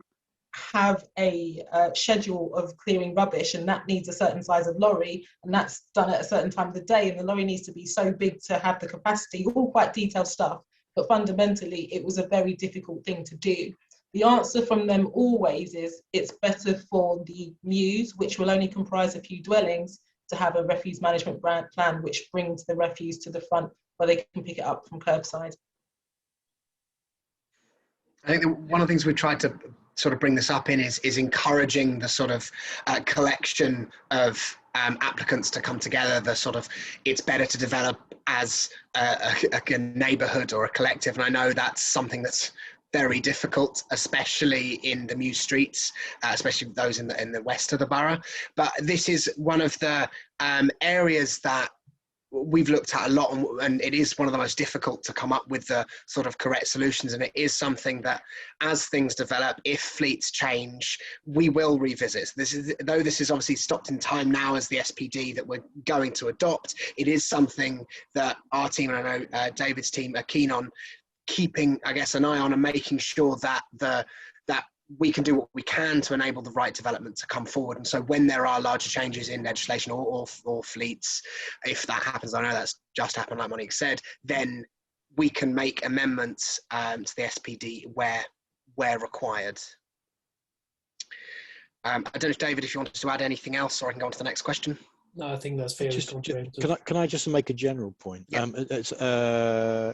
have a schedule of clearing rubbish, and that needs a certain size of lorry, and that's done at a certain time of the day, and the lorry needs to be so big to have the capacity, all quite detailed stuff. But fundamentally, it was a very difficult thing to do. The answer from them always is it's better for the Mews, which will only comprise a few dwellings, to have a refuse management plan which brings the refuse to the front where they can pick it up from curbside. I think that one of the things we've tried to sort of bring this up in is encouraging the sort of collection of applicants to come together. The sort of, it's better to develop as a neighbourhood or a collective, and I know that's something that's very difficult, especially in the Mews streets, especially those in the west of the borough. But this is one of the areas that we've looked at a lot, and it is one of the most difficult to come up with the sort of correct solutions. And it is something that, as things develop, if fleets change, we will revisit. Though this is obviously stopped in time now as the SPD that we're going to adopt, it is something that our team, and I know David's team, are keen on keeping, I guess, an eye on, and making sure that that we can do what we can to enable the right development to come forward. And so when there are larger changes in legislation or fleets, if that happens, I know that's just happened, like Monique said, then we can make amendments to the SPD where required. I don't know if David, if you wanted to add anything else, or I can go on to the next question. No, I think that's fairly comprehensive. Can I just make a general point? Yeah.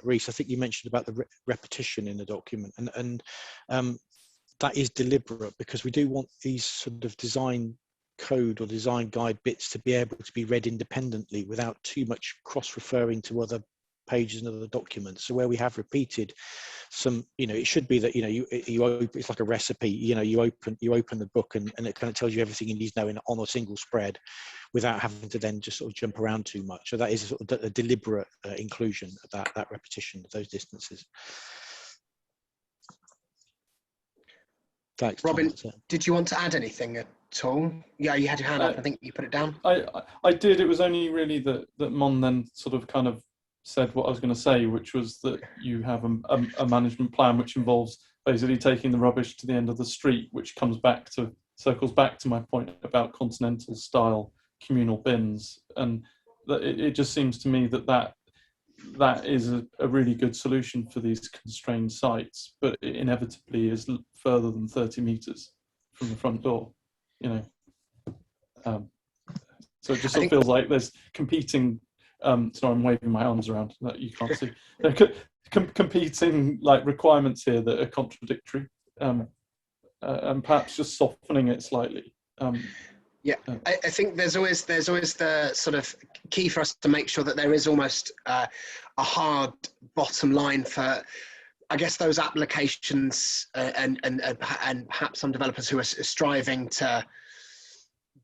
Reece, I think you mentioned about the repetition in the document, and that is deliberate, because we do want these sort of design code or design guide bits to be able to be read independently without too much cross-referring to other pages and other documents. So where we have repeated some, it should be that, you open, it's like a recipe, you open the book and it kind of tells you everything you need to know on a single spread without having to then just sort of jump around too much. So that is a sort of a deliberate inclusion of that repetition of those distances. Thanks, Robin, Tom. did you want to add anything at all? Yeah, you had your hand up. I think you put it down. I did. It was only really that Mon then sort of kind of said what I was going to say, which was that you have a management plan which involves basically taking the rubbish to the end of the street, which circles back to my point about continental style communal bins, and that it just seems to me that is a really good solution for these constrained sites, but it inevitably is further than 30 meters from the front door, so it just sort of feels like there's competing, sorry, I'm waving my arms around that you can't see. There are competing requirements here that are contradictory, and perhaps just softening it slightly. I think there's always the sort of key for us to make sure that there is almost a hard bottom line for, I guess, those applications and perhaps some developers who are striving to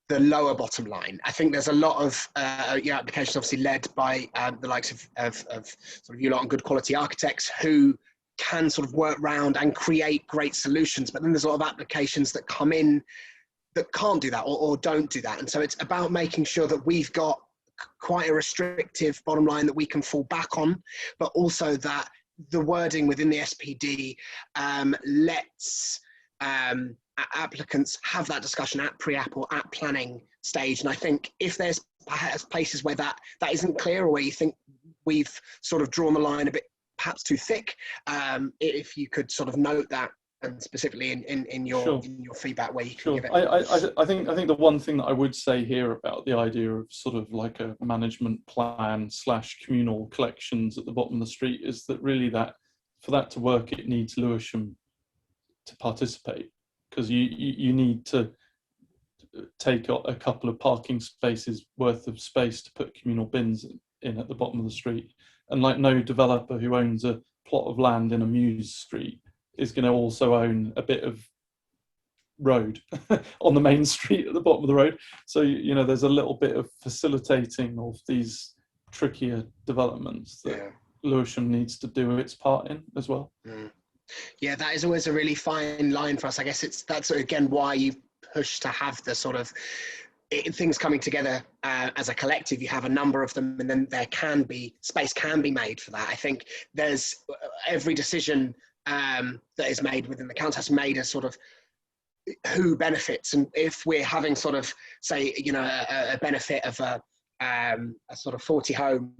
the lower bottom line. I think there's a lot of applications obviously led by the likes of sort of you lot and good quality architects who can sort of work around and create great solutions, but then there's a lot of applications that come in that can't do that or don't do that. And so it's about making sure that we've got quite a restrictive bottom line that we can fall back on, but also that the wording within the SPD lets applicants have that discussion at pre-app or at planning stage. And I think if there's perhaps places where that isn't clear, or where you think we've sort of drawn the line a bit perhaps too thick, if you could sort of note that, and specifically in your feedback where you can give it. I think the one thing that I would say here about the idea of sort of like a management plan / communal collections at the bottom of the street is that really that for that to work, it needs Lewisham to participate, because you need to take a couple of parking spaces worth of space to put communal bins in at the bottom of the street. And like no developer who owns a plot of land in a Muse street is going to also own a bit of road on the main street at the bottom of the road. So, there's a little bit of facilitating of these trickier developments that Lewisham needs to do its part in as well. Yeah, that is always a really fine line for us. I guess that's again why you push to have the sort of things coming together as a collective. You have a number of them, and then space can be made for that. I think there's every decision that is made within the council has made a sort of who benefits, and if we're having sort of say a benefit of a sort of 40 home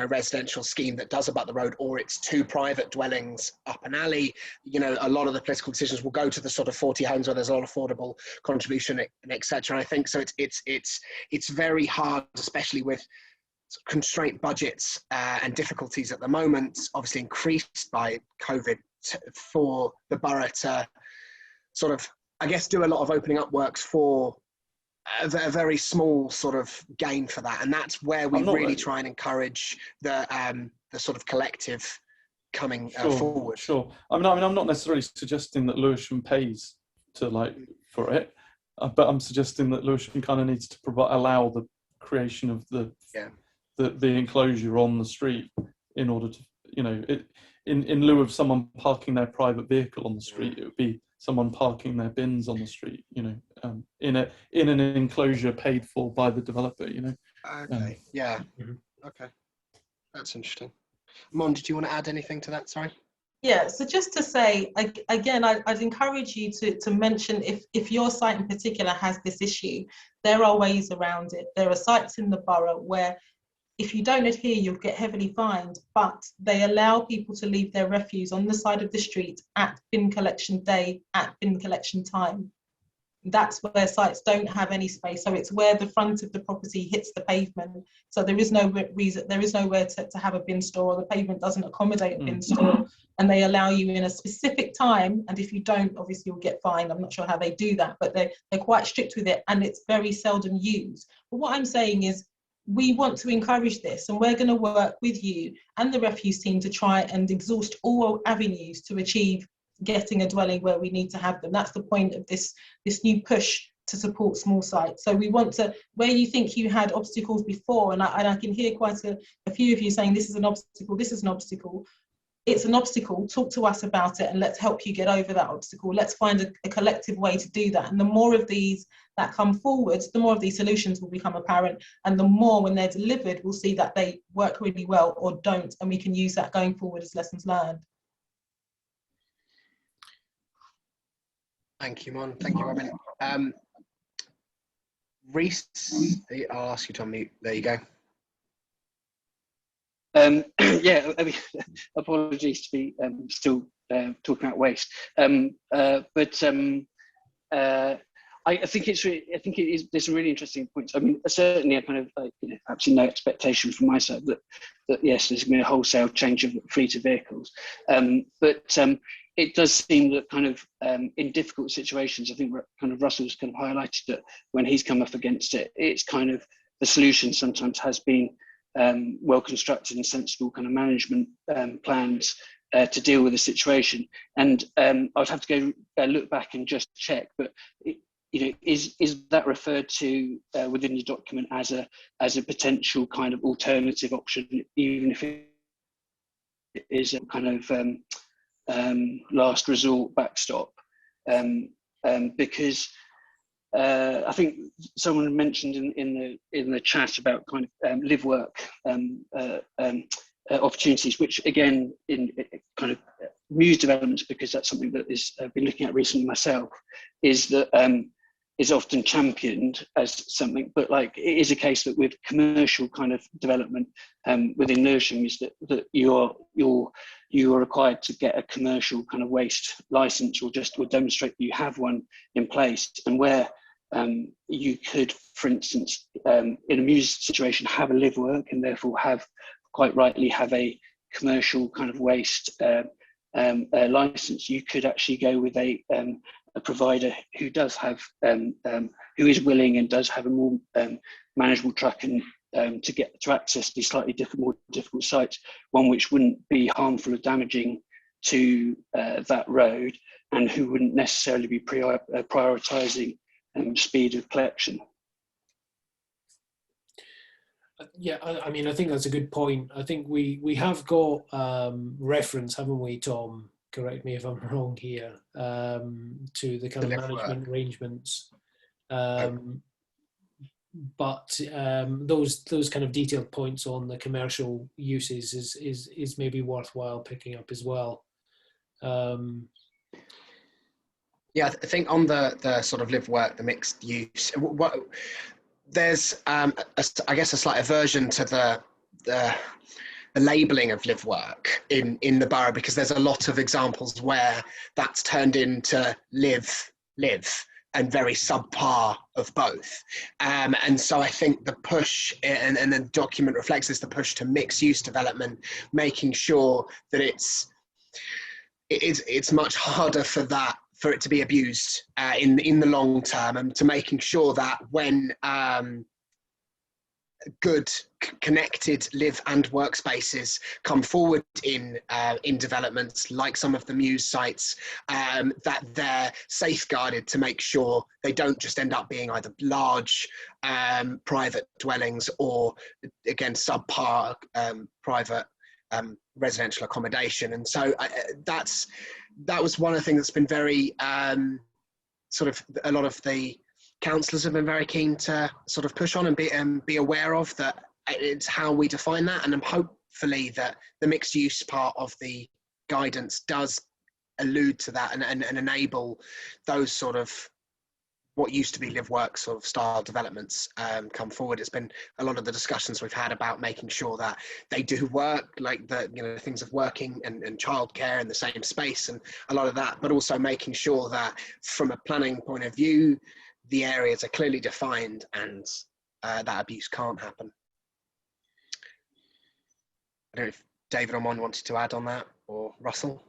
residential scheme that does abut the road, or it's 2 private dwellings up an alley, a lot of the political decisions will go to the sort of 40 homes where there's a lot of affordable contribution and etc. I think so it's very hard, especially with constraint budgets and difficulties at the moment, obviously increased by COVID, for the borough to sort of, I guess, do a lot of opening up works for a very small sort of gain for that. And that's where we really try and encourage the sort of collective coming forward. Sure. I mean, I'm not necessarily suggesting that Lewisham pays to for it, but I'm suggesting that Lewisham kind of needs to allow the creation of the enclosure on the street in order to, in lieu of someone parking their private vehicle on the street, it would be someone parking their bins on the street, in an enclosure paid for by the developer, Okay. Okay. That's interesting. Mon, did you want to add anything to that? Sorry. Yeah, so just to say, again, I'd encourage you to mention if your site in particular has this issue, there are ways around it. There are sites in the borough where if you don't adhere, you'll get heavily fined, but they allow people to leave their refuse on the side of the street at bin collection day, at bin collection time. That's where sites don't have any space. So it's where the front of the property hits the pavement. So there is no reason, there is nowhere to have a bin store, or the pavement doesn't accommodate a bin store, and they allow you in a specific time. And if you don't, obviously you'll get fined. I'm not sure how they do that, but they're quite strict with it, and it's very seldom used. But what I'm saying is, we want to encourage this, and we're going to work with you and the refuse team to try and exhaust all avenues to achieve getting a dwelling where we need to have them. That's the point of this new push to support small sites. So we want to, where you think you had obstacles before, and I can hear quite a few of you saying this is an obstacle, this is an obstacle. It's an obstacle, talk to us about it, and let's help you get over that obstacle. Let's find a collective way to do that. And the more of these that come forward, the more of these solutions will become apparent, and the more, when they're delivered, we'll see that they work really well or don't, and we can use that going forward as lessons learned. Thank you, Mon. Thank you, Robin. Reese, I'll ask you to unmute. There you go. Yeah, I mean, apologies to be still talking about waste, I think it's really, there's some really interesting points. I mean, certainly I kind of absolutely no expectation from my side that yes, there's going to be a wholesale change of fleet of vehicles, it does seem that kind of in difficult situations, I think kind of Russell's kind of highlighted that when he's come up against it, it's kind of the solution sometimes has been well constructed and sensible kind of management plans to deal with the situation. And I would have to go look back and just check, but is that referred to within the document as a potential kind of alternative option, even if it is a kind of last resort backstop? Because I think someone mentioned in the chat about kind of live work opportunities, which again in kind of muse developments, because that's something that I've been looking at recently myself, is that is often championed as something, but like it is a case that with commercial kind of development within Lewisham is that you are required to get a commercial kind of waste license, or demonstrate that you have one in place, and where you could, for instance, in a muse situation, have a live work and therefore quite rightly have a commercial kind of waste license. You could actually go with a provider who does have who is willing and does have a more manageable track and to access these slightly more difficult sites, one which wouldn't be harmful or damaging to that road, and who wouldn't necessarily be prioritizing speed of collection. Yeah, I mean, I think that's a good point. I think we have got reference, haven't we, Tom? Correct me if I'm wrong here, to the kind of management arrangements. But those kind of detailed points on the commercial uses is maybe worthwhile picking up as well. Yeah, I think on the sort of live work, the mixed use, there's I guess a slight aversion to the labelling of live work in the borough, because there's a lot of examples where that's turned into live and very subpar of both, and so I think the push, and the document reflects this, the push to mixed use development, making sure that it's much harder for it to be abused in the long term, and to making sure that when good connected live and workspaces come forward in developments like some of the muse sites, that they're safeguarded to make sure they don't just end up being either large private dwellings, or again subpar private residential accommodation. And so that was one of the things that's been very sort of, a lot of the councillors have been very keen to sort of push on and be aware of, that it's how we define that, and hopefully that the mixed use part of the guidance does allude to that and enable those sort of what used to be live work sort of style developments come forward. It's been a lot of the discussions we've had about making sure that they do work, like the things of working and childcare in the same space, and a lot of that, but also making sure that from a planning point of view, the areas are clearly defined and that abuse can't happen. I don't know if David or Mon wanted to add on that, or Russell.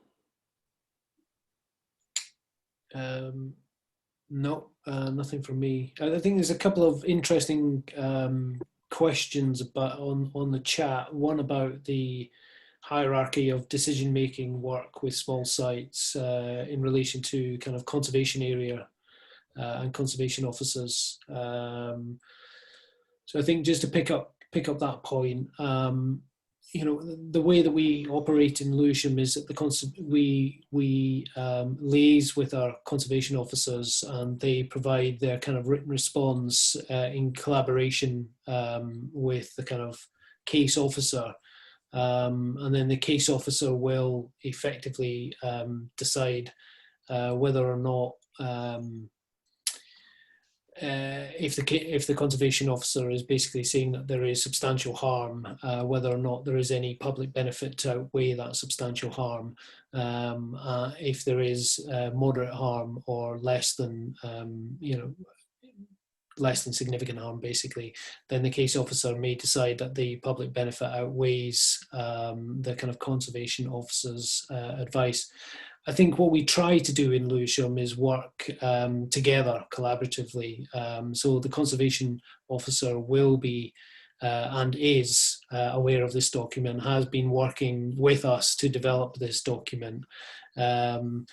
No, nothing from me. I think there's a couple of interesting questions about on the chat. One about the hierarchy of decision-making work with small sites in relation to kind of conservation area and conservation officers. So I think just to pick up that point, you know, the way that we operate in Lewisham is that we liaise with our conservation officers, and they provide their kind of written response in collaboration with the kind of case officer, and then the case officer will effectively decide whether or not if the conservation officer is basically saying that there is substantial harm, whether or not there is any public benefit to outweigh that substantial harm. If there is moderate harm or less than, less than significant harm, basically, then the case officer may decide that the public benefit outweighs the kind of conservation officer's advice. I think what we try to do in Lewisham is work together collaboratively. So the conservation officer will be and is aware of this document, has been working with us to develop this document. Our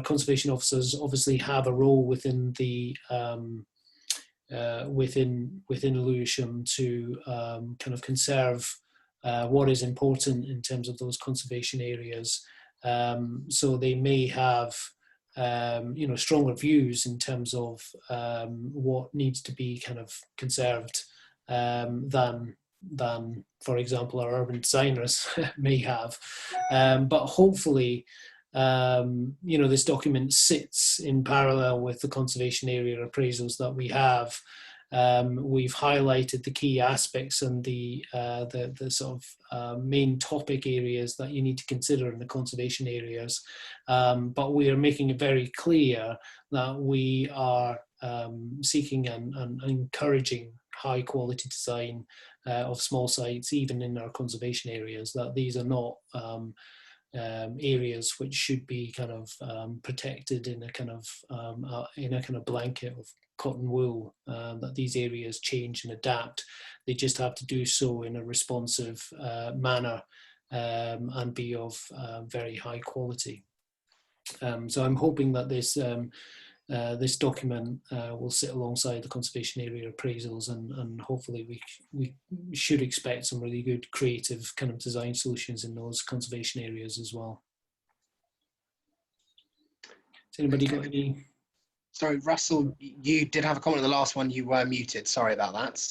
conservation officers obviously have a role within the within Lewisham to kind of conserve what is important in terms of those conservation areas. So they may have stronger views in terms of what needs to be kind of conserved than for example our urban designers may have. But hopefully this document sits in parallel with the conservation area appraisals that we have. We've highlighted the key aspects and the sort of main topic areas that you need to consider in the conservation areas, but we are making it very clear that we are seeking and encouraging high quality design of small sites, even in our conservation areas, that these are not areas which should be kind of protected in a kind of blanket of cotton wool, that these areas change and adapt. They just have to do so in a responsive manner and be of very high quality. So I'm hoping that this document will sit alongside the conservation area appraisals, and hopefully we should expect some really good creative kind of design solutions in those conservation areas as well. Has anybody got any? Sorry, Russell, you did have a comment on the last one. You were muted. Sorry about that.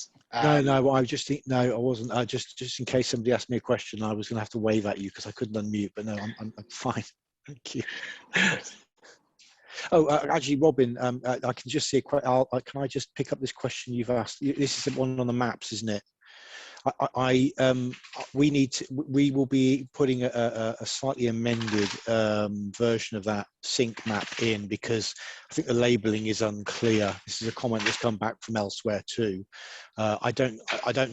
No, I just think no, I wasn't. Just in case somebody asked me a question, I was going to have to wave at you because I couldn't unmute. But no, I'm fine. Thank you. Oh, actually, Robin, I can just see can I just pick up this question you've asked? This is the one on the maps, isn't it? We will be putting a slightly amended version of that sync map in, because I think the labelling is unclear. This is a comment that's come back from elsewhere too. I don't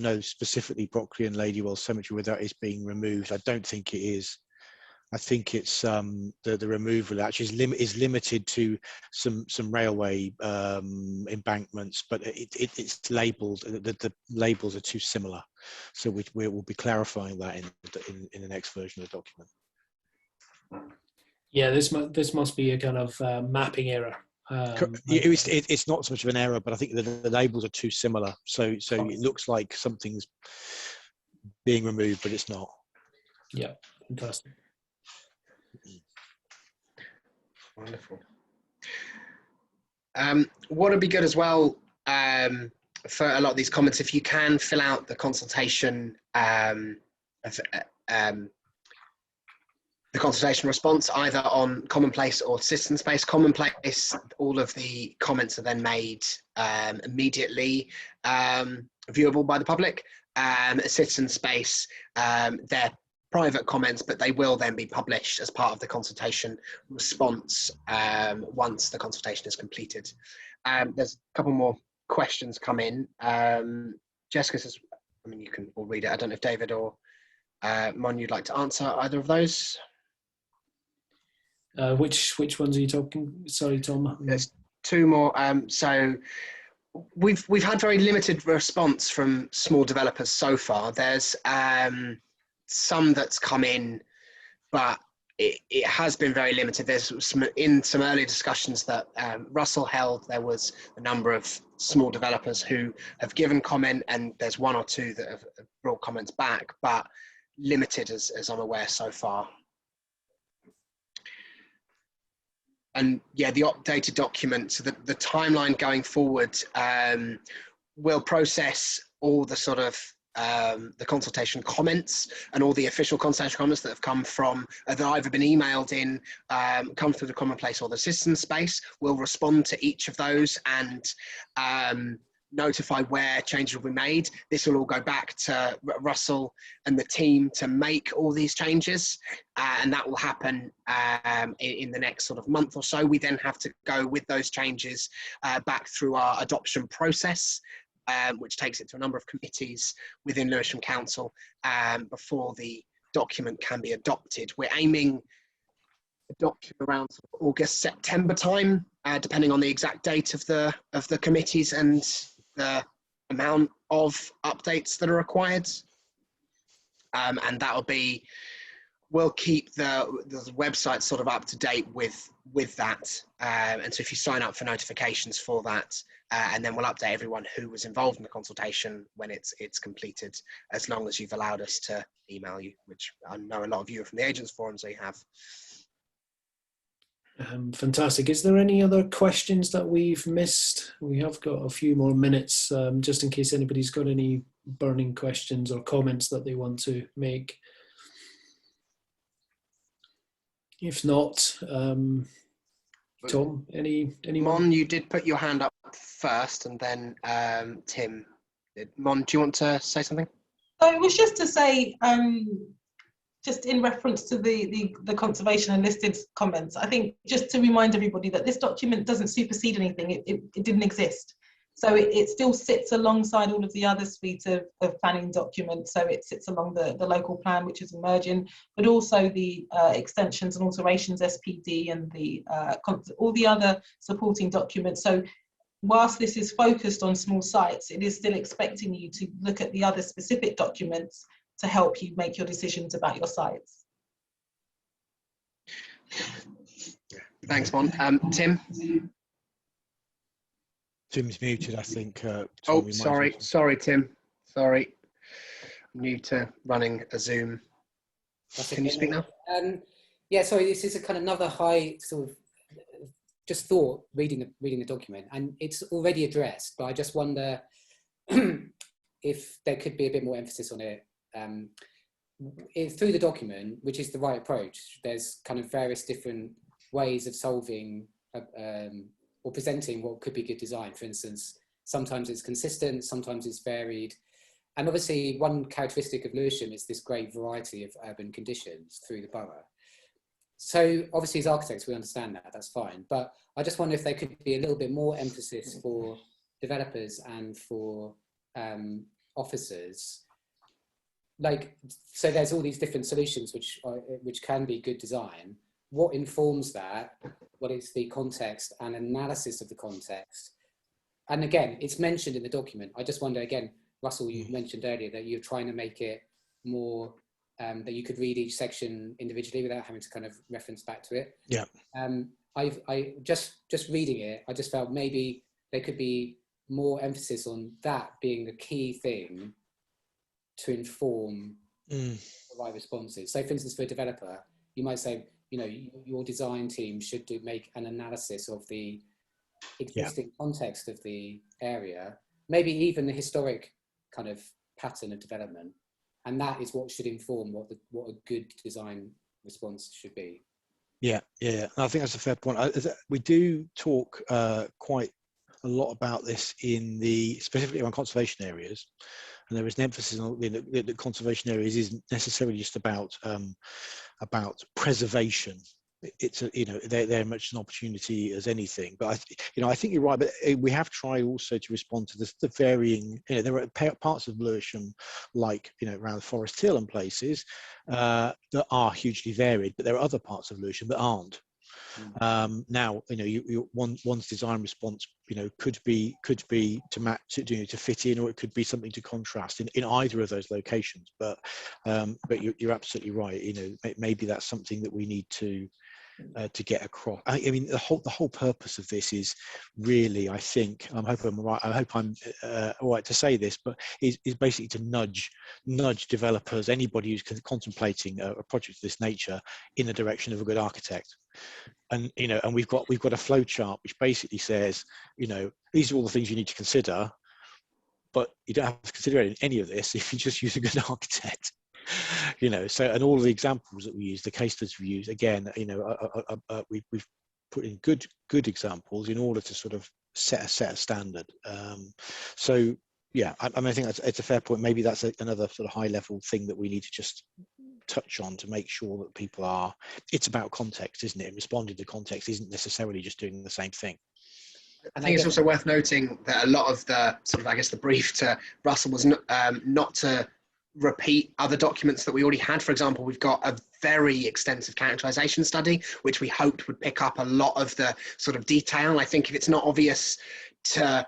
know specifically Brockley and Ladywell Cemetery whether it is being removed. I don't think it is. I think it's the removal actually is limited to some railway embankments, but it's labelled. The labels are too similar, so we will be clarifying that in the next version of the document. Yeah, this must be a kind of mapping error. It's not so much of an error, but I think the labels are too similar. So it looks like something's being removed, but it's not. Yeah, fantastic. Wonderful. What would be good as well for a lot of these comments, if you can fill out the consultation, the consultation response either on Commonplace or Citizen Space. Commonplace, all of the comments are then made immediately viewable by the public. Citizen Space, they're private comments, but they will then be published as part of the consultation response once the consultation is completed. There's a couple more questions come in. Jessica says, I mean, you can all read it. I don't know if David or Mon, you'd like to answer either of those. Which ones are you talking? Sorry, Tom. There's two more. So we've had very limited response from small developers so far. There's some that's come in, but it has been very limited. There's some early discussions that Russell held. There was a number of small developers who have given comment, and there's one or two that have brought comments back, but limited as I'm aware so far. And yeah, the updated document, so the timeline going forward, will process all the sort of the consultation comments and all the official consultation comments that have come from, that have either been emailed in, come through the Commonplace or the citizen space. We'll respond to each of those and notify where changes will be made. This will all go back to Russell and the team to make all these changes, and that will happen in the next sort of month or so. We then have to go with those changes back through our adoption process, which takes it to a number of committees within Lewisham Council before the document can be adopted. We're aiming adoption around sort of August, September time, depending on the exact date of the committees and the amount of updates that are required. And that'll be, we'll keep the website sort of up to date with that. And so if you sign up for notifications for that, and then we'll update everyone who was involved in the consultation when it's completed, as long as you've allowed us to email you, which I know a lot of you are from the Agents Forum, so you have. Fantastic. Is there any other questions that we've missed? We have got a few more minutes, just in case anybody's got any burning questions or comments that they want to make. If not, Tom, anyone? Mon, you did put your hand up first, and then Tim. Mon, do you want to say something? So it was just to say, just in reference to the conservation and listed comments, I think just to remind everybody that this document doesn't supersede anything. It didn't exist. So it still sits alongside all of the other suite of planning documents. So it sits along the local plan, which is emerging, but also the extensions and alterations SPD and all the other supporting documents. So whilst this is focused on small sites, it is still expecting you to look at the other specific documents to help you make your decisions about your sites. Thanks, Mon. Tim? Tim's muted, I think. Oh, sorry, Tim. Sorry. I'm new to running a Zoom. Can you speak now? Yeah, sorry, this is a kind of another high sort of just thought reading the document, and it's already addressed, but I just wonder if there could be a bit more emphasis on it. Through the document, which is the right approach, there's kind of various different ways of solving or presenting what could be good design. For instance, sometimes it's consistent, sometimes it's varied. And obviously one characteristic of Lewisham is this great variety of urban conditions through the borough. So obviously as architects, we understand that, that's fine. But I just wonder if there could be a little bit more emphasis for developers and for officers. Like, so there's all these different solutions which can be good design. What informs that? What is the context and analysis of the context? And again, it's mentioned in the document. I just wonder, again, Russell, you mentioned earlier that you're trying to make it more, that you could read each section individually without having to kind of reference back to it. Yeah. I just reading it, I just felt maybe there could be more emphasis on that being the key thing to inform the right responses. So for instance, for a developer, you might say, you know, your design team should make an analysis of the existing context of the area, maybe even the historic kind of pattern of development. And that is what should inform what a good design response should be. Yeah. I think that's a fair point. We do talk quite a lot about this specifically on conservation areas. and there is an emphasis on that conservation areas isn't necessarily just about preservation. It's they're much an opportunity as anything. But I think you're right. But we have tried also to respond to the varying. There are parts of Lewisham, like around Forest Hill and places, that are hugely varied. But there are other parts of Lewisham that aren't. Now, one's design response, could be to match, to fit in, or it could be something to contrast in either of those locations. But you're absolutely right. Maybe that's something that we need to get across. I mean, the whole purpose of this is really, I think, I hope I'm right. I hope I'm all right to say this, but is basically to nudge developers, anybody who's contemplating a project of this nature, in the direction of a good architect. And and we've got a flow chart which basically says, these are all the things you need to consider, but you don't have to consider any of this if you just use a good architect. So, and all of the examples that we use, the case studies we use, again, we've put in good examples in order to sort of set a standard. So yeah, I think it's a fair point. Maybe that's another sort of high level thing that we need to just touch on to make sure that people are. It's about context, isn't it? And responding to context isn't necessarily just doing the same thing. I think it's also worth noting that a lot of the sort of, I guess, the brief to Russell was not to repeat other documents that we already had. For example, we've got a very extensive characterization study, which we hoped would pick up a lot of the sort of detail. I think if it's not obvious to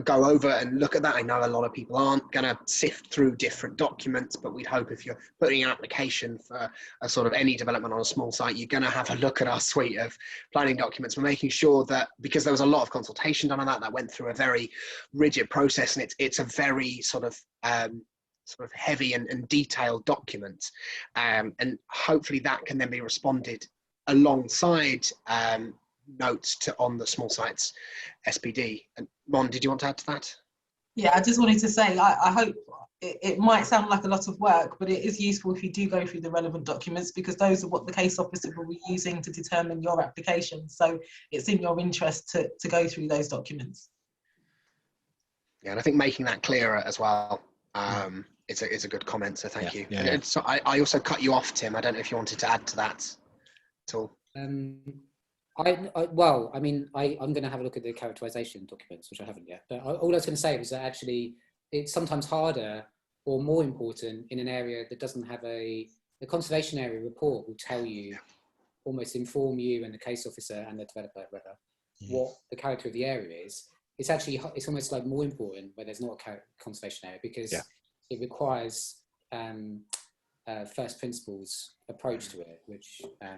go over and look at that, I know a lot of people aren't going to sift through different documents, but we'd hope if you're putting an application for a sort of any development on a small site, you're going to have a look at our suite of planning documents. We're making sure that, because there was a lot of consultation done on that went through a very rigid process, and it's a very sort of heavy and detailed document, and hopefully that can then be responded alongside notes on the small sites SPD. And Mon, did you want to add to that? Yeah, I just wanted to say, I hope it might sound like a lot of work, but it is useful if you do go through the relevant documents, because those are what the case officer will be using to determine your application. So it's in your interest to go through those documents. Yeah, and I think making that clearer as well. It's a good comment, so thank you. Yeah. So I also cut you off, Tim. I don't know if you wanted to add to that at all. Well, I mean, I'm going to have a look at the characterization documents, which I haven't yet. But all I was going to say was that actually it's sometimes harder or more important in an area that doesn't have the conservation area report will tell you, almost inform you and the case officer and the developer whether what the character of the area is. It's almost like more important where there's not a conservation area, because it requires first principles approach to it, which so I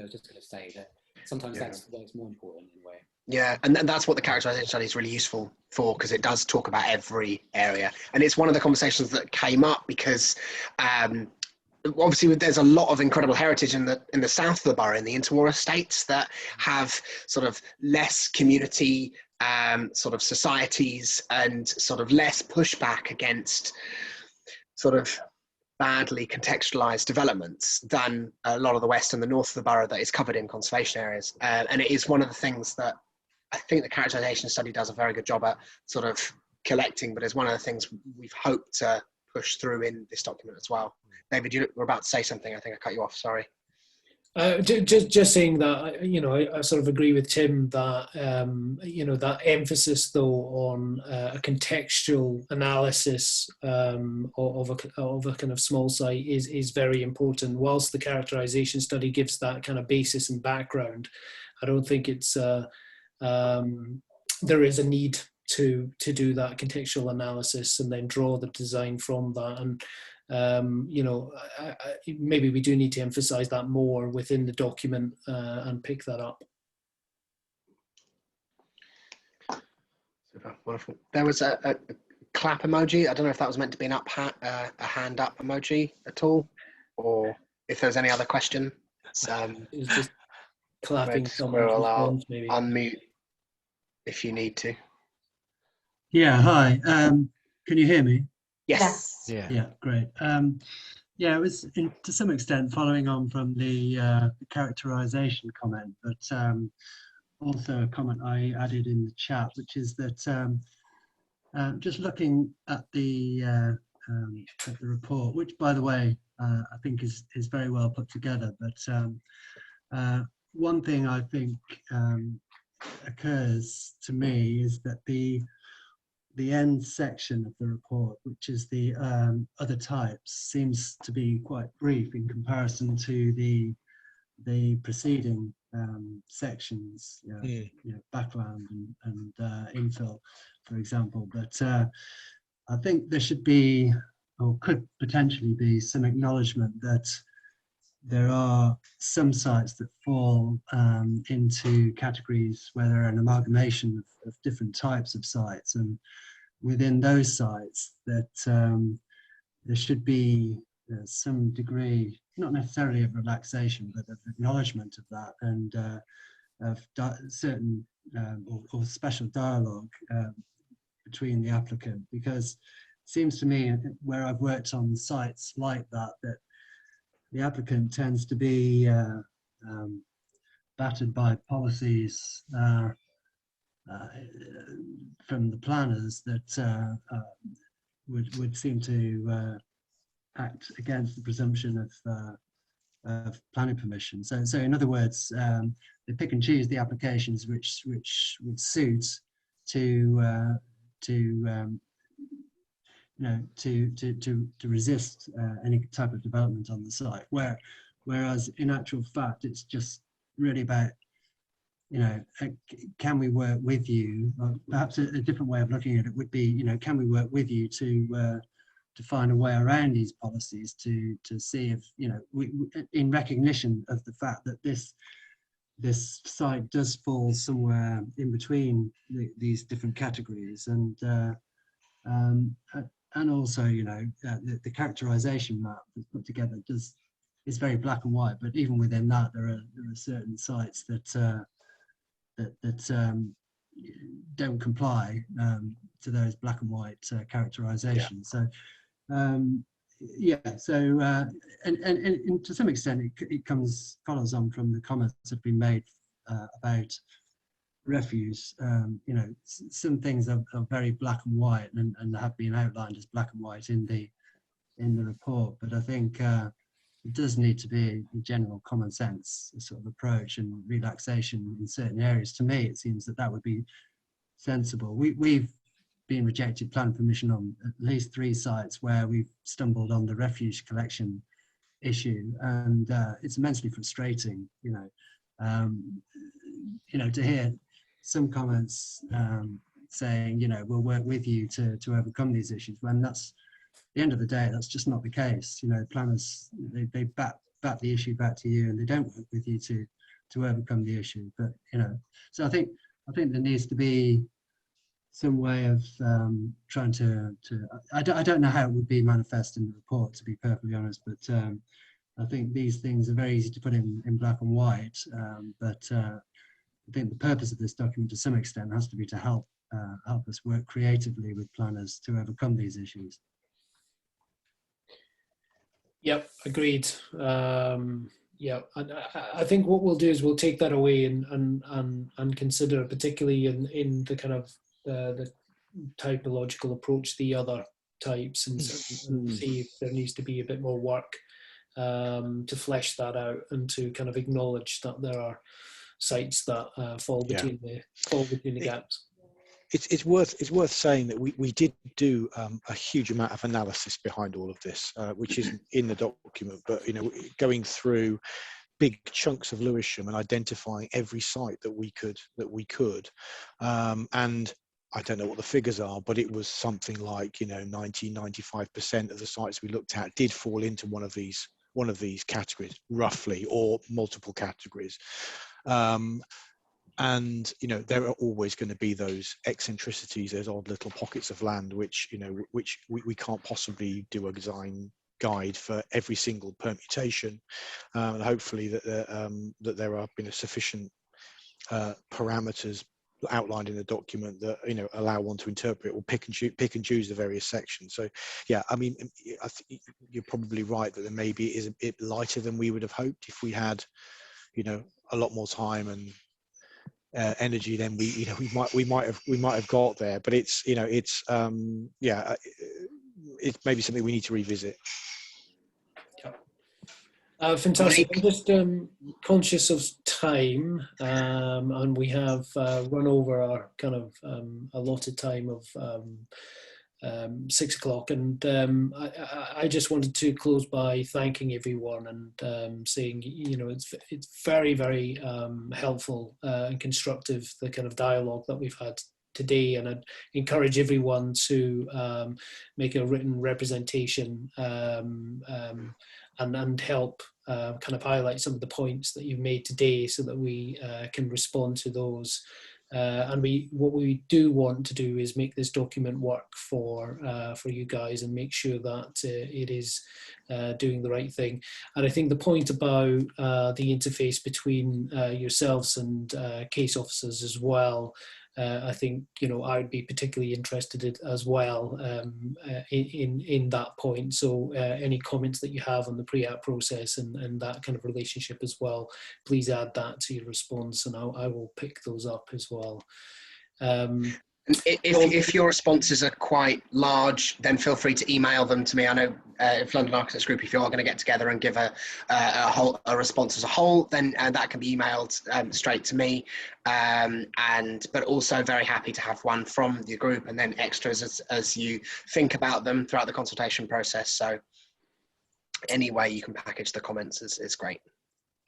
was just going to say that sometimes that's more important in a way. Yeah, and that's what the characterization study is really useful for, because it does talk about every area, and it's one of the conversations that came up because obviously there's a lot of incredible heritage in the south of the borough, in the interwar estates, that have sort of less community sort of societies and sort of less pushback against sort of badly contextualized developments than a lot of the west and the north of the borough that is covered in conservation areas. And it is one of the things that I think the characterization study does a very good job at sort of collecting, but it's one of the things we've hoped to push through in this document as well. David, you were about to say something. I think I cut you off, sorry. Just saying that, I sort of agree with Tim that, that emphasis though on a contextual analysis of a kind of small site is very important. Whilst the characterization study gives that kind of basis and background, I don't think it's there is a need to do that contextual analysis and then draw the design from that. And maybe we do need to emphasize that more within the document and pick that up. Super, wonderful. There was a clap emoji. I don't know if that was meant to be a hand up emoji at all, or if there's any other question. It was just clapping. Squirrel, I'll unmute if you need to. Yeah, hi. Can you hear me? Yes. Yeah, great. Yeah, it was to some extent following on from the characterization comment, but also a comment I added in the chat, which is that Just looking at the report, which, by the way, I think is very well put together. But one thing I think occurs to me is that the end section of the report, which is the other types, seems to be quite brief in comparison to the preceding sections, you know, background and infill, for example. But I think there should be, or could potentially be, some acknowledgement that there are some sites that fall into categories where there are an amalgamation of different types of sites, and within those sites that there should be some degree, not necessarily of relaxation, but of acknowledgement of that, and of certain or special dialogue between the applicant, because it seems to me, where I've worked on sites like that, that the applicant tends to be battered by policies from the planners that would seem to act against the presumption of planning permission. So in other words, they pick and choose the applications which would suit to resist any type of development on the site. Whereas in actual fact, it's just really about, you know, can we work with you? Perhaps a different way of looking at it would be, you know, can we work with you to find a way around these policies to see if, you know, we in recognition of the fact that this site does fall somewhere in between these different categories, and also, you know, the characterization map that's put together is very black and white, but even within that, there are certain sites that don't comply to those black and white characterizations. So yeah, so and to some extent it follows on from the comments that have been made about refuse. You know, some things are very black and white and have been outlined as black and white in the report, but I think it does need to be a general common sense sort of approach and relaxation in certain areas. To me, it seems that would be sensible. We've been rejected planning permission on at least 3 sites where we've stumbled on the refuse collection issue, and it's immensely frustrating, you know, to hear some comments saying, you know, we'll work with you to overcome these issues, when that's, at the end of the day, that's just not the case. You know, planners, they bat the issue back to you, and they don't work with you to overcome the issue. But, you know, so I think there needs to be some way of trying to I don't know how it would be manifest in the report, to be perfectly honest, but I think these things are very easy to put in black and white, but I think the purpose of this document to some extent has to be to help us work creatively with planners to overcome these issues. Yep, agreed. Yeah, I think what we'll do is we'll take that away and consider, particularly in the kind of the typological approach, the other types, and see if there needs to be a bit more work to flesh that out and to kind of acknowledge that there are sites that fall between the gaps. It's worth saying that we did do a huge amount of analysis behind all of this, which isn't in the document, but, you know, going through big chunks of Lewisham and identifying every site that we could, and I don't know what the figures are, but it was something like, you know, 90-95% of the sites we looked at did fall into one of these categories, roughly, or multiple categories. And, you know, there are always going to be those eccentricities, those odd little pockets of land which, you know, which we can't possibly do a design guide for every single permutation, and hopefully that there are, you know, sufficient parameters outlined in the document that, you know, allow one to interpret or pick and choose the various sections. So yeah, I mean, I think you're probably right that there maybe is a bit lighter than we would have hoped if we had, you know, a lot more time and energy than we might have got there. But it's it's maybe something we need to revisit. Fantastic. I'm just conscious of time, and we have run over our kind of allotted time of 6 o'clock, and I just wanted to close by thanking everyone and saying, it's very, very helpful and constructive, the kind of dialogue that we've had today, and I'd encourage everyone to make a written representation and help kind of highlight some of the points that you've made today, so that we can respond to those. And what we do want to do is make this document work for you guys, and make sure that it is doing the right thing. And I think the point about the interface between yourselves and case officers as well, I think I would be particularly interested in, as well, in that point. So any comments that you have on the pre-app process and that kind of relationship as well, please add that to your response, and I will pick those up as well. If your responses are quite large, then feel free to email them to me. I know if London Architects Group, if you are going to get together and give a response as a whole, then that can be emailed straight to me. But also very happy to have one from your group, and then extras as you think about them throughout the consultation process. So any way you can package the comments is great.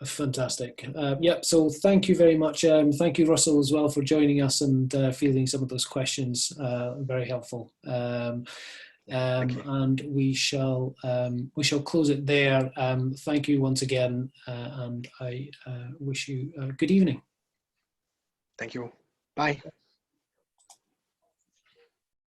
Fantastic. So thank you very much. Thank you, Russell, as well, for joining us and fielding some of those questions. Very helpful. And we shall close it there. Thank you once again, and I wish you a good evening. Thank you. Bye.